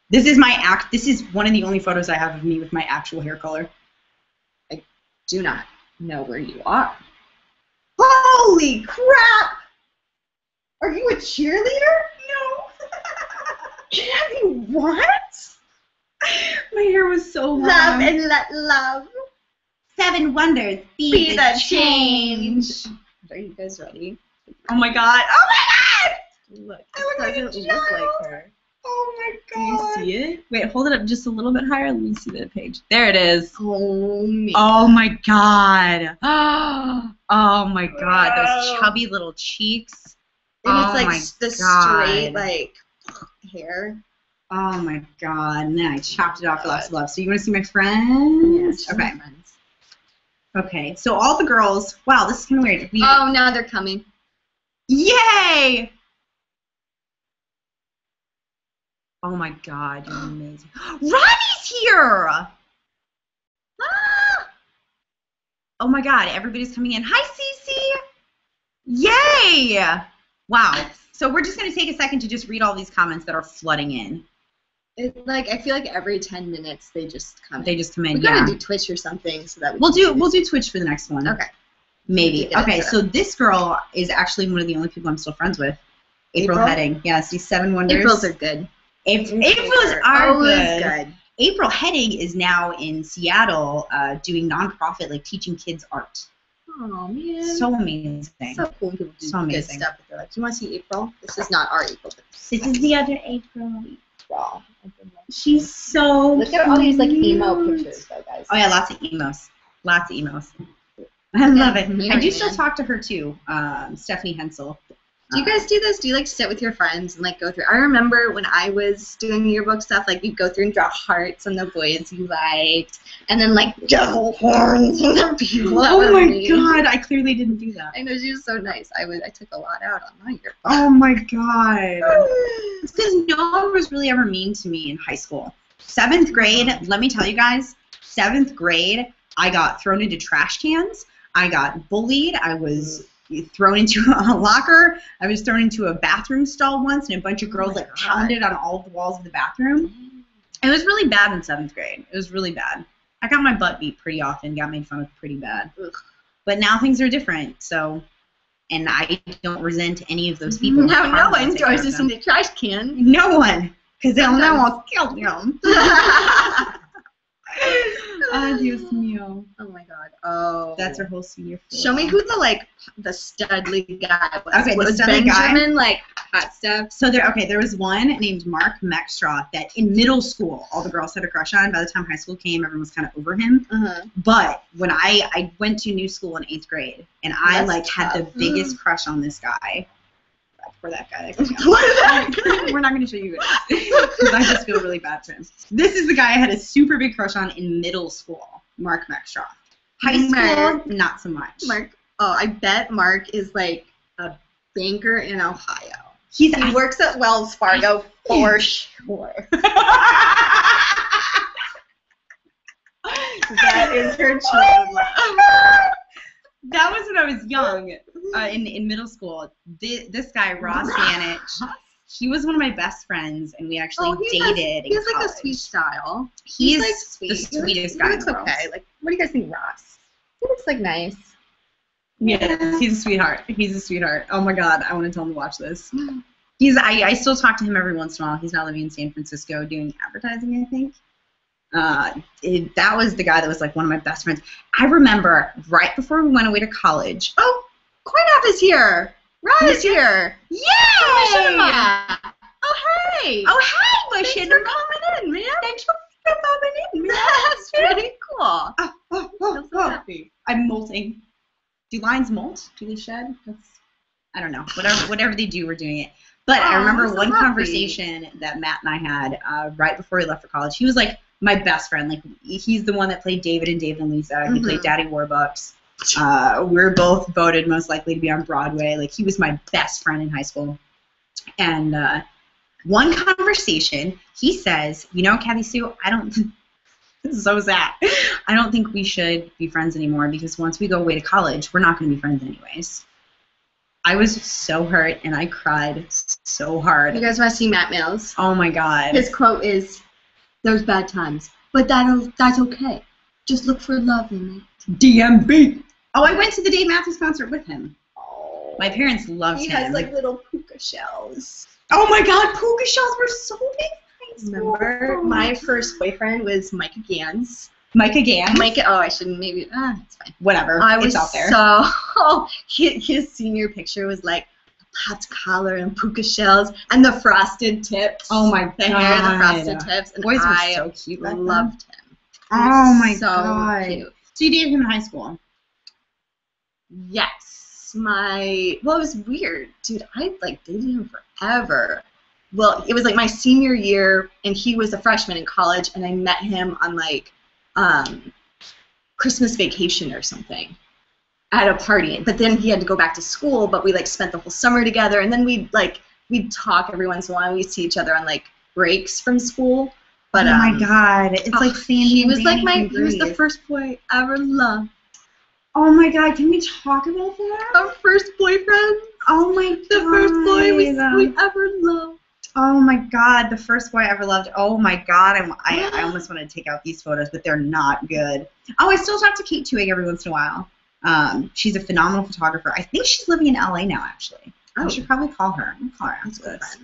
This is one of the only photos I have of me with my actual hair color. I do not know where you are. Holy crap! Are you a cheerleader? No. What? My hair was so long. Love and let love. 7 wonders. Be the change. Are you guys ready? Oh my god. Oh my god! Look, I look like a doesn't look like her. Oh my Do you god. see it? Wait, hold it up just a little bit higher. Let me see the page. There it is. Oh, me. Oh my god. Oh my god. Those chubby little cheeks. And Oh it's my like the God. straight, like, hair. Oh my god. And then I chopped it off for lots of love. So you want to see my friends? Yeah, Okay. Okay. So all the girls. Wow, this is kind of weird. Oh, now they're coming. Yay! Oh my god, you're amazing. Ronnie's here! Ah! Oh my god, everybody's coming in. Hi, Cece! Yay! Wow. So we're just going to take a second to just read all these comments that are flooding in. It's like, I feel like every 10 minutes they just come in. They just come in, We gotta yeah. do Twitch or something so that we We'll can do Twitch for the next one. Okay. Maybe. Keep it up, Okay, so. so this girl is actually one of the only people I'm still friends with. April April? Heading. Yeah, see 7 Wonders. April's are good. April's are always good. April Heading is now in Seattle doing nonprofit, like teaching kids art. Oh, man. So amazing. So cool when people do So good amazing. stuff with their life. Do you want to see April? This is not our April. But This is the other April. April. She's so Look at all these like emo cute. pictures, though, guys. Oh yeah, lots of emos. Lots of emos. I love it. Mary I do still Ann. talk to her too, Stephanie Hensel. Do you guys do this? Do you like sit with your friends and like go through? I remember when I was doing yearbook stuff, like you'd go through and draw hearts on the boys you liked, and then like devil horns on the people. that Oh were my mean. god, I clearly didn't do that. I know she was so nice. I took a lot out on my yearbook. Oh my god. It's because no one was really ever mean to me in high school. 7th grade, let me tell you guys, 7th grade, I got thrown into trash cans. I got bullied. I was thrown into a locker. I was thrown into a bathroom stall once, and a bunch of girls like pounded on all of the walls of the bathroom. It was really bad in 7th grade. It was really bad. I got my butt beat pretty often, got made fun of pretty bad. Ugh. But now things are different, so, and I don't resent any of those people. Now no one Take care throws of us them. in the trash can. No one, because they'll know I'll kill them. Ay, Dios mío. Oh my god. Oh. That's our whole senior floor. Show me who the studly guy was. Okay, the was studly guy? Benjamin like hot stuff? So there was one named Mark Mextra that in middle school all the girls had a crush on. By the time high school came, everyone was kind of over him. But when I went to new school in 8th grade, and I That's like had the tough. biggest crush on this guy. For that guy. What? We're not going to show you because I just feel really bad for him. This is the guy I had a super big crush on in middle school, Mark Mextra. High school, Mark. not so much. Mark. Oh, I bet Mark is like a banker in Ohio. He He works at Wells Fargo for sure. That is her child. That was when I was young, in middle school. This guy, Ross Vanich, he was one of my best friends, and we actually dated He has in like a college. sweet style. He's like the sweet. sweetest He guy in looks the world. okay. Like, what do you guys think, Ross? He looks like nice. Yes, he's a sweetheart. He's a sweetheart. Oh my god, I want to tell him to watch this. I still talk to him every once in a while. He's now living in San Francisco doing advertising, I think. That was the guy that was like one of my best friends. I remember right before we went away to college. Oh, Coinoff is here. Ron is here. Yay! Oh, hey. Oh, hey, Thanks Bushin. for coming in, man. Thanks for coming in, man. That's pretty cool. I'm so happy. I'm molting. Do lions molt? Do they shed? I don't know. Whatever they do, we're doing it. But I remember I'm so one happy. conversation that Matt and I had right before we left for college. He was like my best friend. Like he's the one that played David in David and Lisa. He played Daddy Warbucks. We're both voted most likely to be on Broadway. Like he was my best friend in high school. And one conversation, he says, you know, Kathy Sue, this is so sad. I don't think we should be friends anymore because once we go away to college, we're not going to be friends anyways. I was so hurt, and I cried so hard. You guys want to see Matt Mills? Oh, my God. His quote is, "Those bad times, but that's okay. Just look for love in it." DMB. Oh, I went to the Dave Matthews concert with him. Oh. My parents loved He him. has like little puka shells. Oh, my God. Puka shells were so big. Remember, my first boyfriend was Mike Gans. Micah Gans. Micah. Oh, I shouldn't. Maybe. It's fine. Whatever. I was it's out there. so. His senior picture was like popped collar and puka shells and the frosted tips. Oh my the god. hair, the frosted tips. And boys I were so cute. loved him. Oh my so god. Cute. So you dated him in high school? Yes. It was weird, dude. I like dated him forever. Well, it was like my senior year, and he was a freshman in college, and I met him on like Christmas vacation or something at a party. But then he had to go back to school, but we like spent the whole summer together, and then we'd talk every once in a while. We'd see each other on like breaks from school. But oh my god, it's like Sandy. He was like he was the first boy I ever loved. Oh my god, can we talk about that? Our first boyfriend. Oh my god. The first boy we ever loved. Oh my god, the first boy I ever loved. Oh my god, I almost want to take out these photos, but they're not good. Oh, I still talk to Kate Tuig every once in a while. She's a phenomenal photographer. I think she's living in LA now, actually. I should probably call her. I'm gonna call her after this.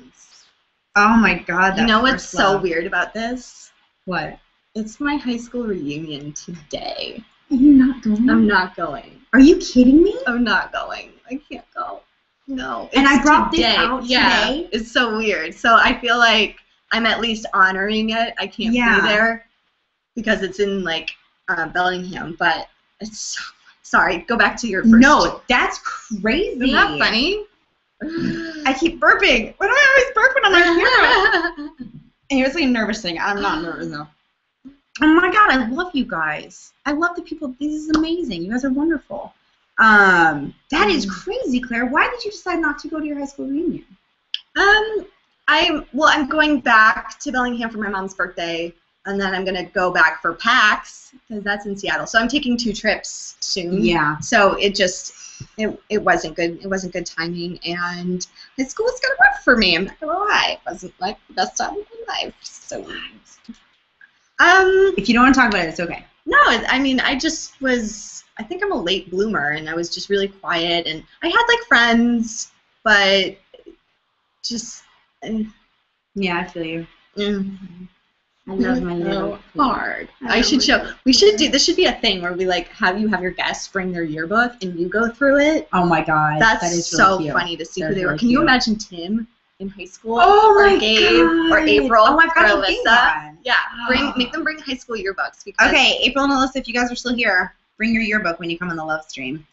Oh my god, you know what's so weird about this? What? It's my high school reunion today. Are you not going? I'm not going. Are you kidding me? I'm not going. I can't go. No. And I brought this out today. It's so weird. So I feel like I'm at least honoring it. I can't be there because it's in like Bellingham, but it's so sorry. Go back to your first. No, that's crazy. Isn't that funny? I keep burping. Why do I always burp when I'm on camera? And you're saying nervous thing. I'm not nervous though. Oh my god, I love you guys. I love the people. This is amazing. You guys are wonderful. That is crazy, Claire. Why did you decide not to go to your high school reunion? I'm going back to Bellingham for my mom's birthday, and then I'm gonna go back for PAX because that's in Seattle. So I'm taking 2 trips soon. Yeah. So it wasn't good. It wasn't good timing, and high school was kind of rough for me. I'm not gonna lie. It wasn't like the best time of my life. So. If you don't want to talk about it, it's okay. No, I mean, I think I'm a late bloomer, and I was just really quiet, and I had, like, friends, but just... yeah, I feel you. I love my little hard. This should be a thing where we, like, have your guests bring their yearbook, and you go through it. Oh, my God. That is so really funny to see who they were. Really Can you imagine Tim in high school? Oh my or Gabe, God. or April, oh, I've got or Alyssa. Yeah, make them bring high school yearbooks. Because okay, April and Alyssa, if you guys are still here, bring your yearbook when you come on the love stream.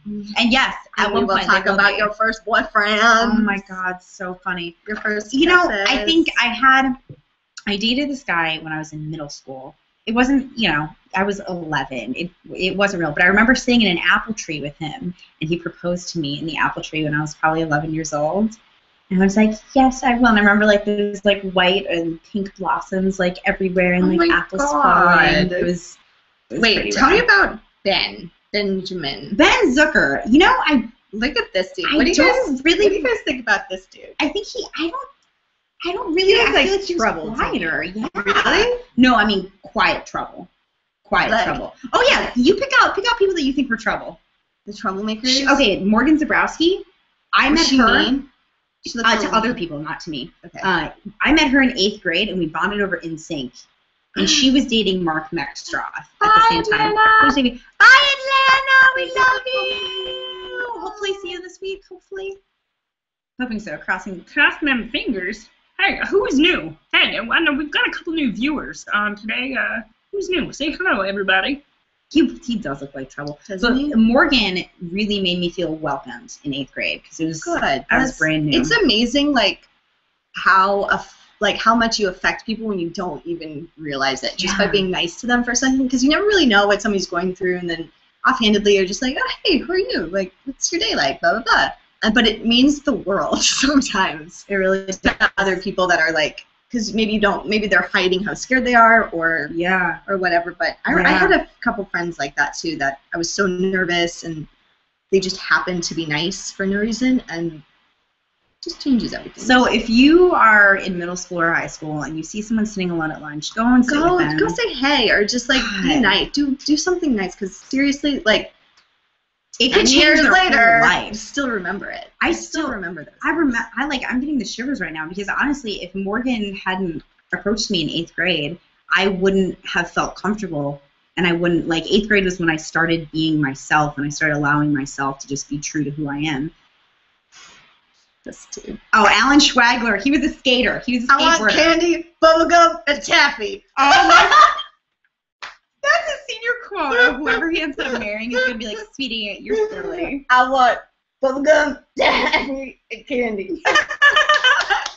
And yes, and we will talk about your first boyfriend. Oh my god, so funny. Your first You know, I think I dated this guy when I was in middle school. It wasn't, I was 11. It wasn't real, but I remember sitting in an apple tree with him, and he proposed to me in the apple tree when I was probably 11 years old. And I was like, yes, I will. And I remember, like, there was, like, white and pink blossoms, like, everywhere, and, like, apples falling. It was Wait, tell me about Benjamin. Ben Zucker. I look at this dude. What do you guys think about this dude? I think I don't really. I feel like he was quieter. Yeah. Really? No, I mean quiet trouble. Trouble. Oh yeah, you pick out people that you think were trouble. The troublemakers. Okay, Morgan Zabrowski. I met her. To other people, not to me. Okay. I met her in 8th grade, and we bonded over NSYNC. And she was dating Mark Mextroth at the same time. Atlanta. Bye, Atlanta. We love you. Hopefully see you this week. Hopefully. Hoping so. Crossing them fingers. Hey, who is new? Hey, I know we've got a couple new viewers today. Who's new? Say hello, everybody. He does look like trouble. Doesn't he? Morgan really made me feel welcomed in 8th grade because it was good. I was brand new. It's amazing, like how much you affect people when you don't even realize it, just by being nice to them for a second, because you never really know what somebody's going through, and then offhandedly you're just like, oh, hey, who are you? Like, what's your day like? Blah blah blah. But it means the world sometimes. It really does to other people that are like. Because maybe they're hiding how scared they are, or whatever. But I had a couple friends like that too. That I was so nervous, and they just happened to be nice for no reason, and just changes everything. So if you are in middle school or high school and you see someone sitting alone at lunch, go and sit with them. Go say hey, or just like be nice. Do something nice. Because seriously, like. It could change years later, life. I still remember it. I still remember this. I'm getting the shivers right now because honestly, if Morgan hadn't approached me in 8th grade, I wouldn't have felt comfortable and I wouldn't, like, 8th grade was when I started being myself, and I started allowing myself to just be true to who I am. This dude. Oh, Alan Schwagler. He was a skater. He was a skateboarder. I want candy, bubblegum, and taffy. Oh, my. That's a senior quote. Whoever he ends up marrying is going to be like, sweetie, you're silly. I want bubblegum, taffy, and candy.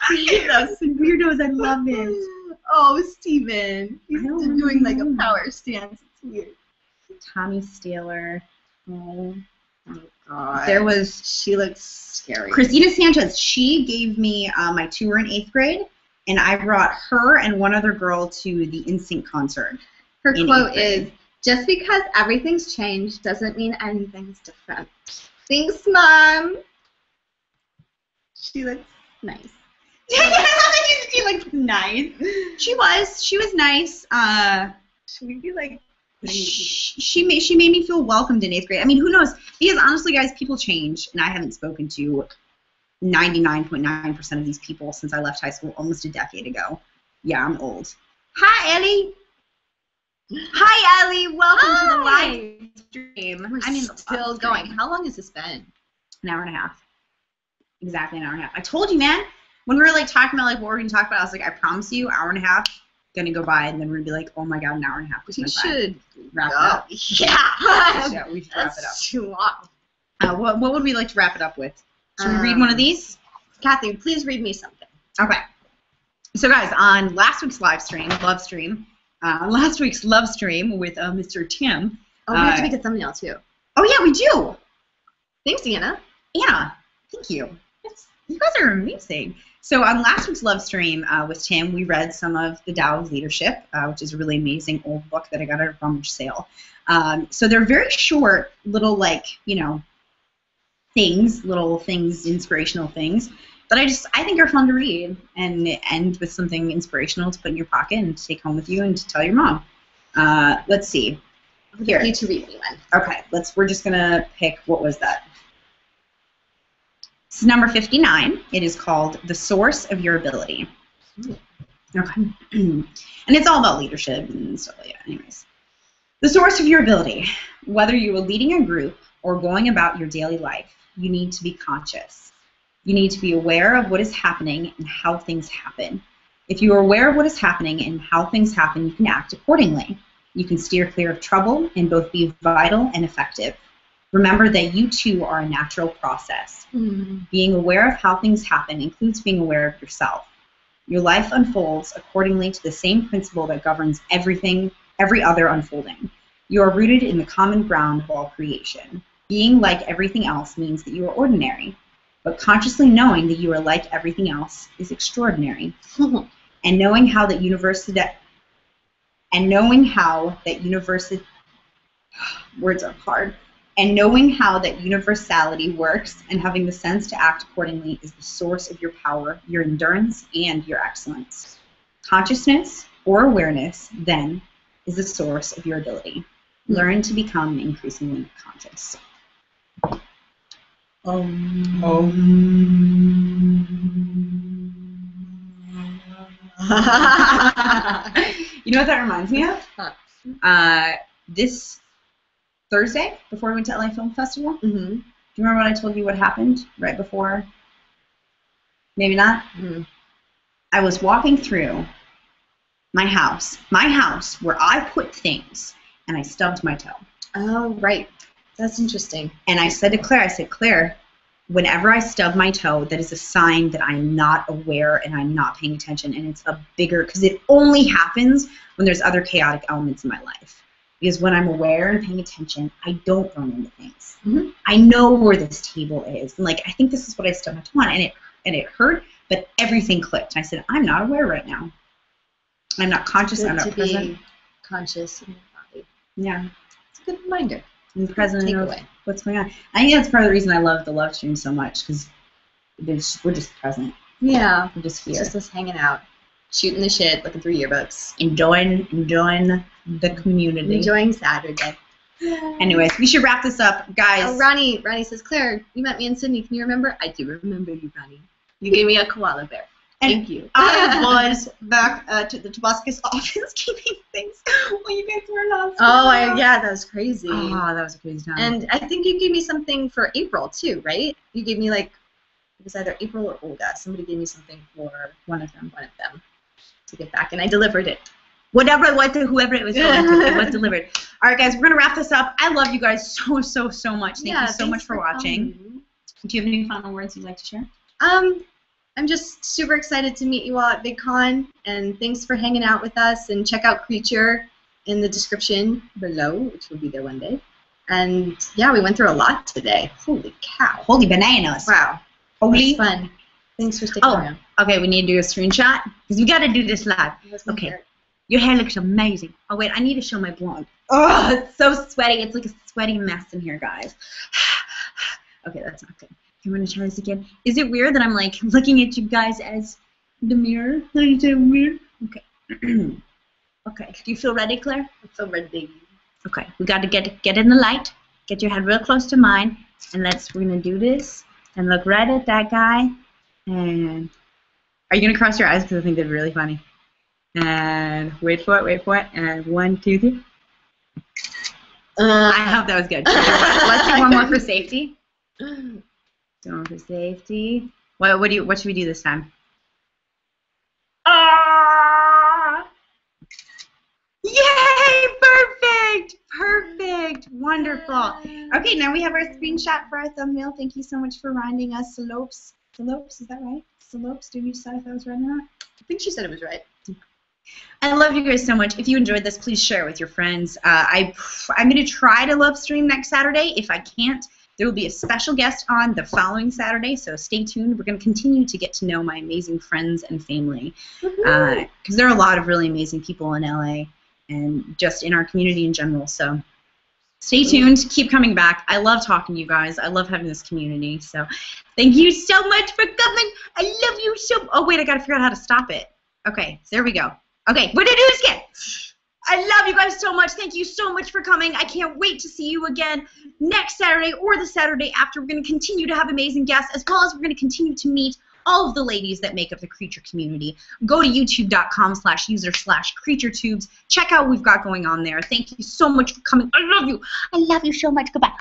Weirdos and weirdos, I love it. Oh, Steven. He's doing like a power stance. It's weird. Tommy Steeler. Oh, Oh, God. there was She looks scary. Christina Sanchez. She gave me my tour in 8th grade, and I brought her and one other girl to the NSYNC concert. Her in quote 8th grade. is, "Just because everything's changed doesn't mean anything's different." Thanks, Mom. She looks nice. She looked nice. She was nice. Should we be like... She made me feel welcomed in 8th grade. I mean, who knows? Because honestly, guys, people change, and I haven't spoken to 99.9% of these people since I left high school almost a decade ago. Yeah, I'm old. Hi, Ellie. Hi, Ellie. Welcome to the live stream. We're still going. How long has this been? An hour and a half. Exactly an hour and a half. I told you, man. When we were like talking about like what we're gonna talk about, I was like, I promise you, hour and a half gonna go by, and then we're gonna be like, oh my god, an hour and a half. We should wrap it up. Yeah. We should wrap it up. Too long. What would we like to wrap it up with? Should we read one of these? Kathy, please read me something. Okay. So guys, on last week's last week's love stream with Mr. Tim. Oh, we have to make a thumbnail too. Oh yeah, we do. Thanks, Anna. Anna, thank you. You guys are amazing. So on last week's love stream with Tim, we read some of The Tao of Leadership, which is a really amazing old book that I got at a rummage sale. So they're very short, little like, little things, inspirational things that I think are fun to read and end with something inspirational to put in your pocket and to take home with you and to tell your mom. Let's see. Here. You to read me one. Okay, we're just gonna pick, what was that? This is number 59. It is called The Source of Your Ability. Okay. And it's all about leadership and stuff like that. Anyways. The source of your ability. Whether you are leading a group or going about your daily life, you need to be conscious. You need to be aware of what is happening and how things happen. If you are aware of what is happening and how things happen, you can act accordingly. You can steer clear of trouble and both be vital and effective. Remember that you too are a natural process. Being aware of how things happen includes being aware of yourself. Your life unfolds accordingly to the same principle that governs every other unfolding. You are rooted in the common ground of all creation. Being like everything else means that you are ordinary, but consciously knowing that you are like everything else is extraordinary. And knowing how that words are hard. And knowing how that universality works and having the sense to act accordingly is the source of your power, your endurance, and your excellence. Consciousness, or awareness, then, is the source of your ability. Learn to become increasingly conscious. You know what that reminds me of? This Thursday, before we went to LA Film Festival, do you remember when I told you what happened right before? Maybe not? I was walking through my house where I put things, and I stubbed my toe. Oh, right. That's interesting. And I said to Claire, Claire, whenever I stub my toe, that is a sign that I'm not aware and I'm not paying attention, and it's a bigger, because it only happens when there's other chaotic elements in my life. Because when I'm aware and paying attention, I don't run into things. I know where this table is. And like, I think this is what I stubbed my toe on, and it hurt, but everything clicked. And I said, I'm not aware right now. I'm not conscious. I'm not present. Be conscious in your body. Yeah. It's a good reminder. I'm present of what's going on. I think that's part of the reason I love the love stream so much, because we're just present. Yeah. We're just here. It's just us hanging out, shooting the shit, looking through yearbooks. Enjoying the community. Enjoying Saturday. Anyways, we should wrap this up, guys. Oh, Ronnie says, Claire, you met me in Sydney. Can you remember? I do remember you, Ronnie. You gave me a koala bear. Thank you. I was back to the Tobuscus office keeping things while you guys were lost. Oh, yeah, that was crazy. Oh, that was a crazy time. And I think you gave me something for April, too, right? You gave me, like, it was either April or Olga. Somebody gave me something for one of them to get back, and I delivered it. Whoever it was to, it was delivered. All right, guys, we're going to wrap this up. I love you guys so, so, so much. Thank you so much for watching. Coming. Do you have any final words you'd like to share? I'm just super excited to meet you all at VidCon, and thanks for hanging out with us, and check out Creature in the description below, which will be there one day. And, yeah, we went through a lot today. Holy cow. Holy bananas. Wow. Holy. That was fun. Thanks for sticking around. Okay, we need to do a screenshot, because we got to do this live. Okay. Your hair looks amazing. Oh, wait, I need to show my blonde. Oh, it's so sweaty. It's like a sweaty mess in here, guys. Okay, that's not good. You want to try this again? Is it weird that I'm, like, looking at you guys as the mirror? Is it weird? Okay. Okay. Do you feel ready, Claire? I feel ready. Okay. We got to get in the light. Get your head real close to mine. And we're going to do this. And look right at that guy. And are you going to cross your eyes? Because I think they're really funny. And wait for it. And 1, 2, 3. I hope that was good. Let's do one more for safety. One for safety. What should we do this time? Yay! Perfect! Wonderful. Okay, now we have our screenshot for our thumbnail. Thank you so much for reminding us. Salopes, is that right? Salopes, did you decide if I was right or not? I think she said it was right. I love you guys so much. If you enjoyed this, please share it with your friends. I'm going to try to love stream next Saturday. If I can't, there will be a special guest on the following Saturday, so stay tuned. We're going to continue to get to know my amazing friends and family, because there are a lot of really amazing people in LA and just in our community in general. So stay tuned. Keep coming back. I love talking to you guys. I love having this community. So thank you so much for coming. I love you so. Oh, wait, I got to figure out how to stop it. Okay, there we go. Okay, we're going to do this again. I love you guys so much. Thank you so much for coming. I can't wait to see you again next Saturday or the Saturday after. We're going to continue to have amazing guests, as well as we're going to continue to meet all of the ladies that make up the Creature community. Go to youtube.com/user/CreatureTubes. Check out what we've got going on there. Thank you so much for coming. I love you. I love you so much. Goodbye.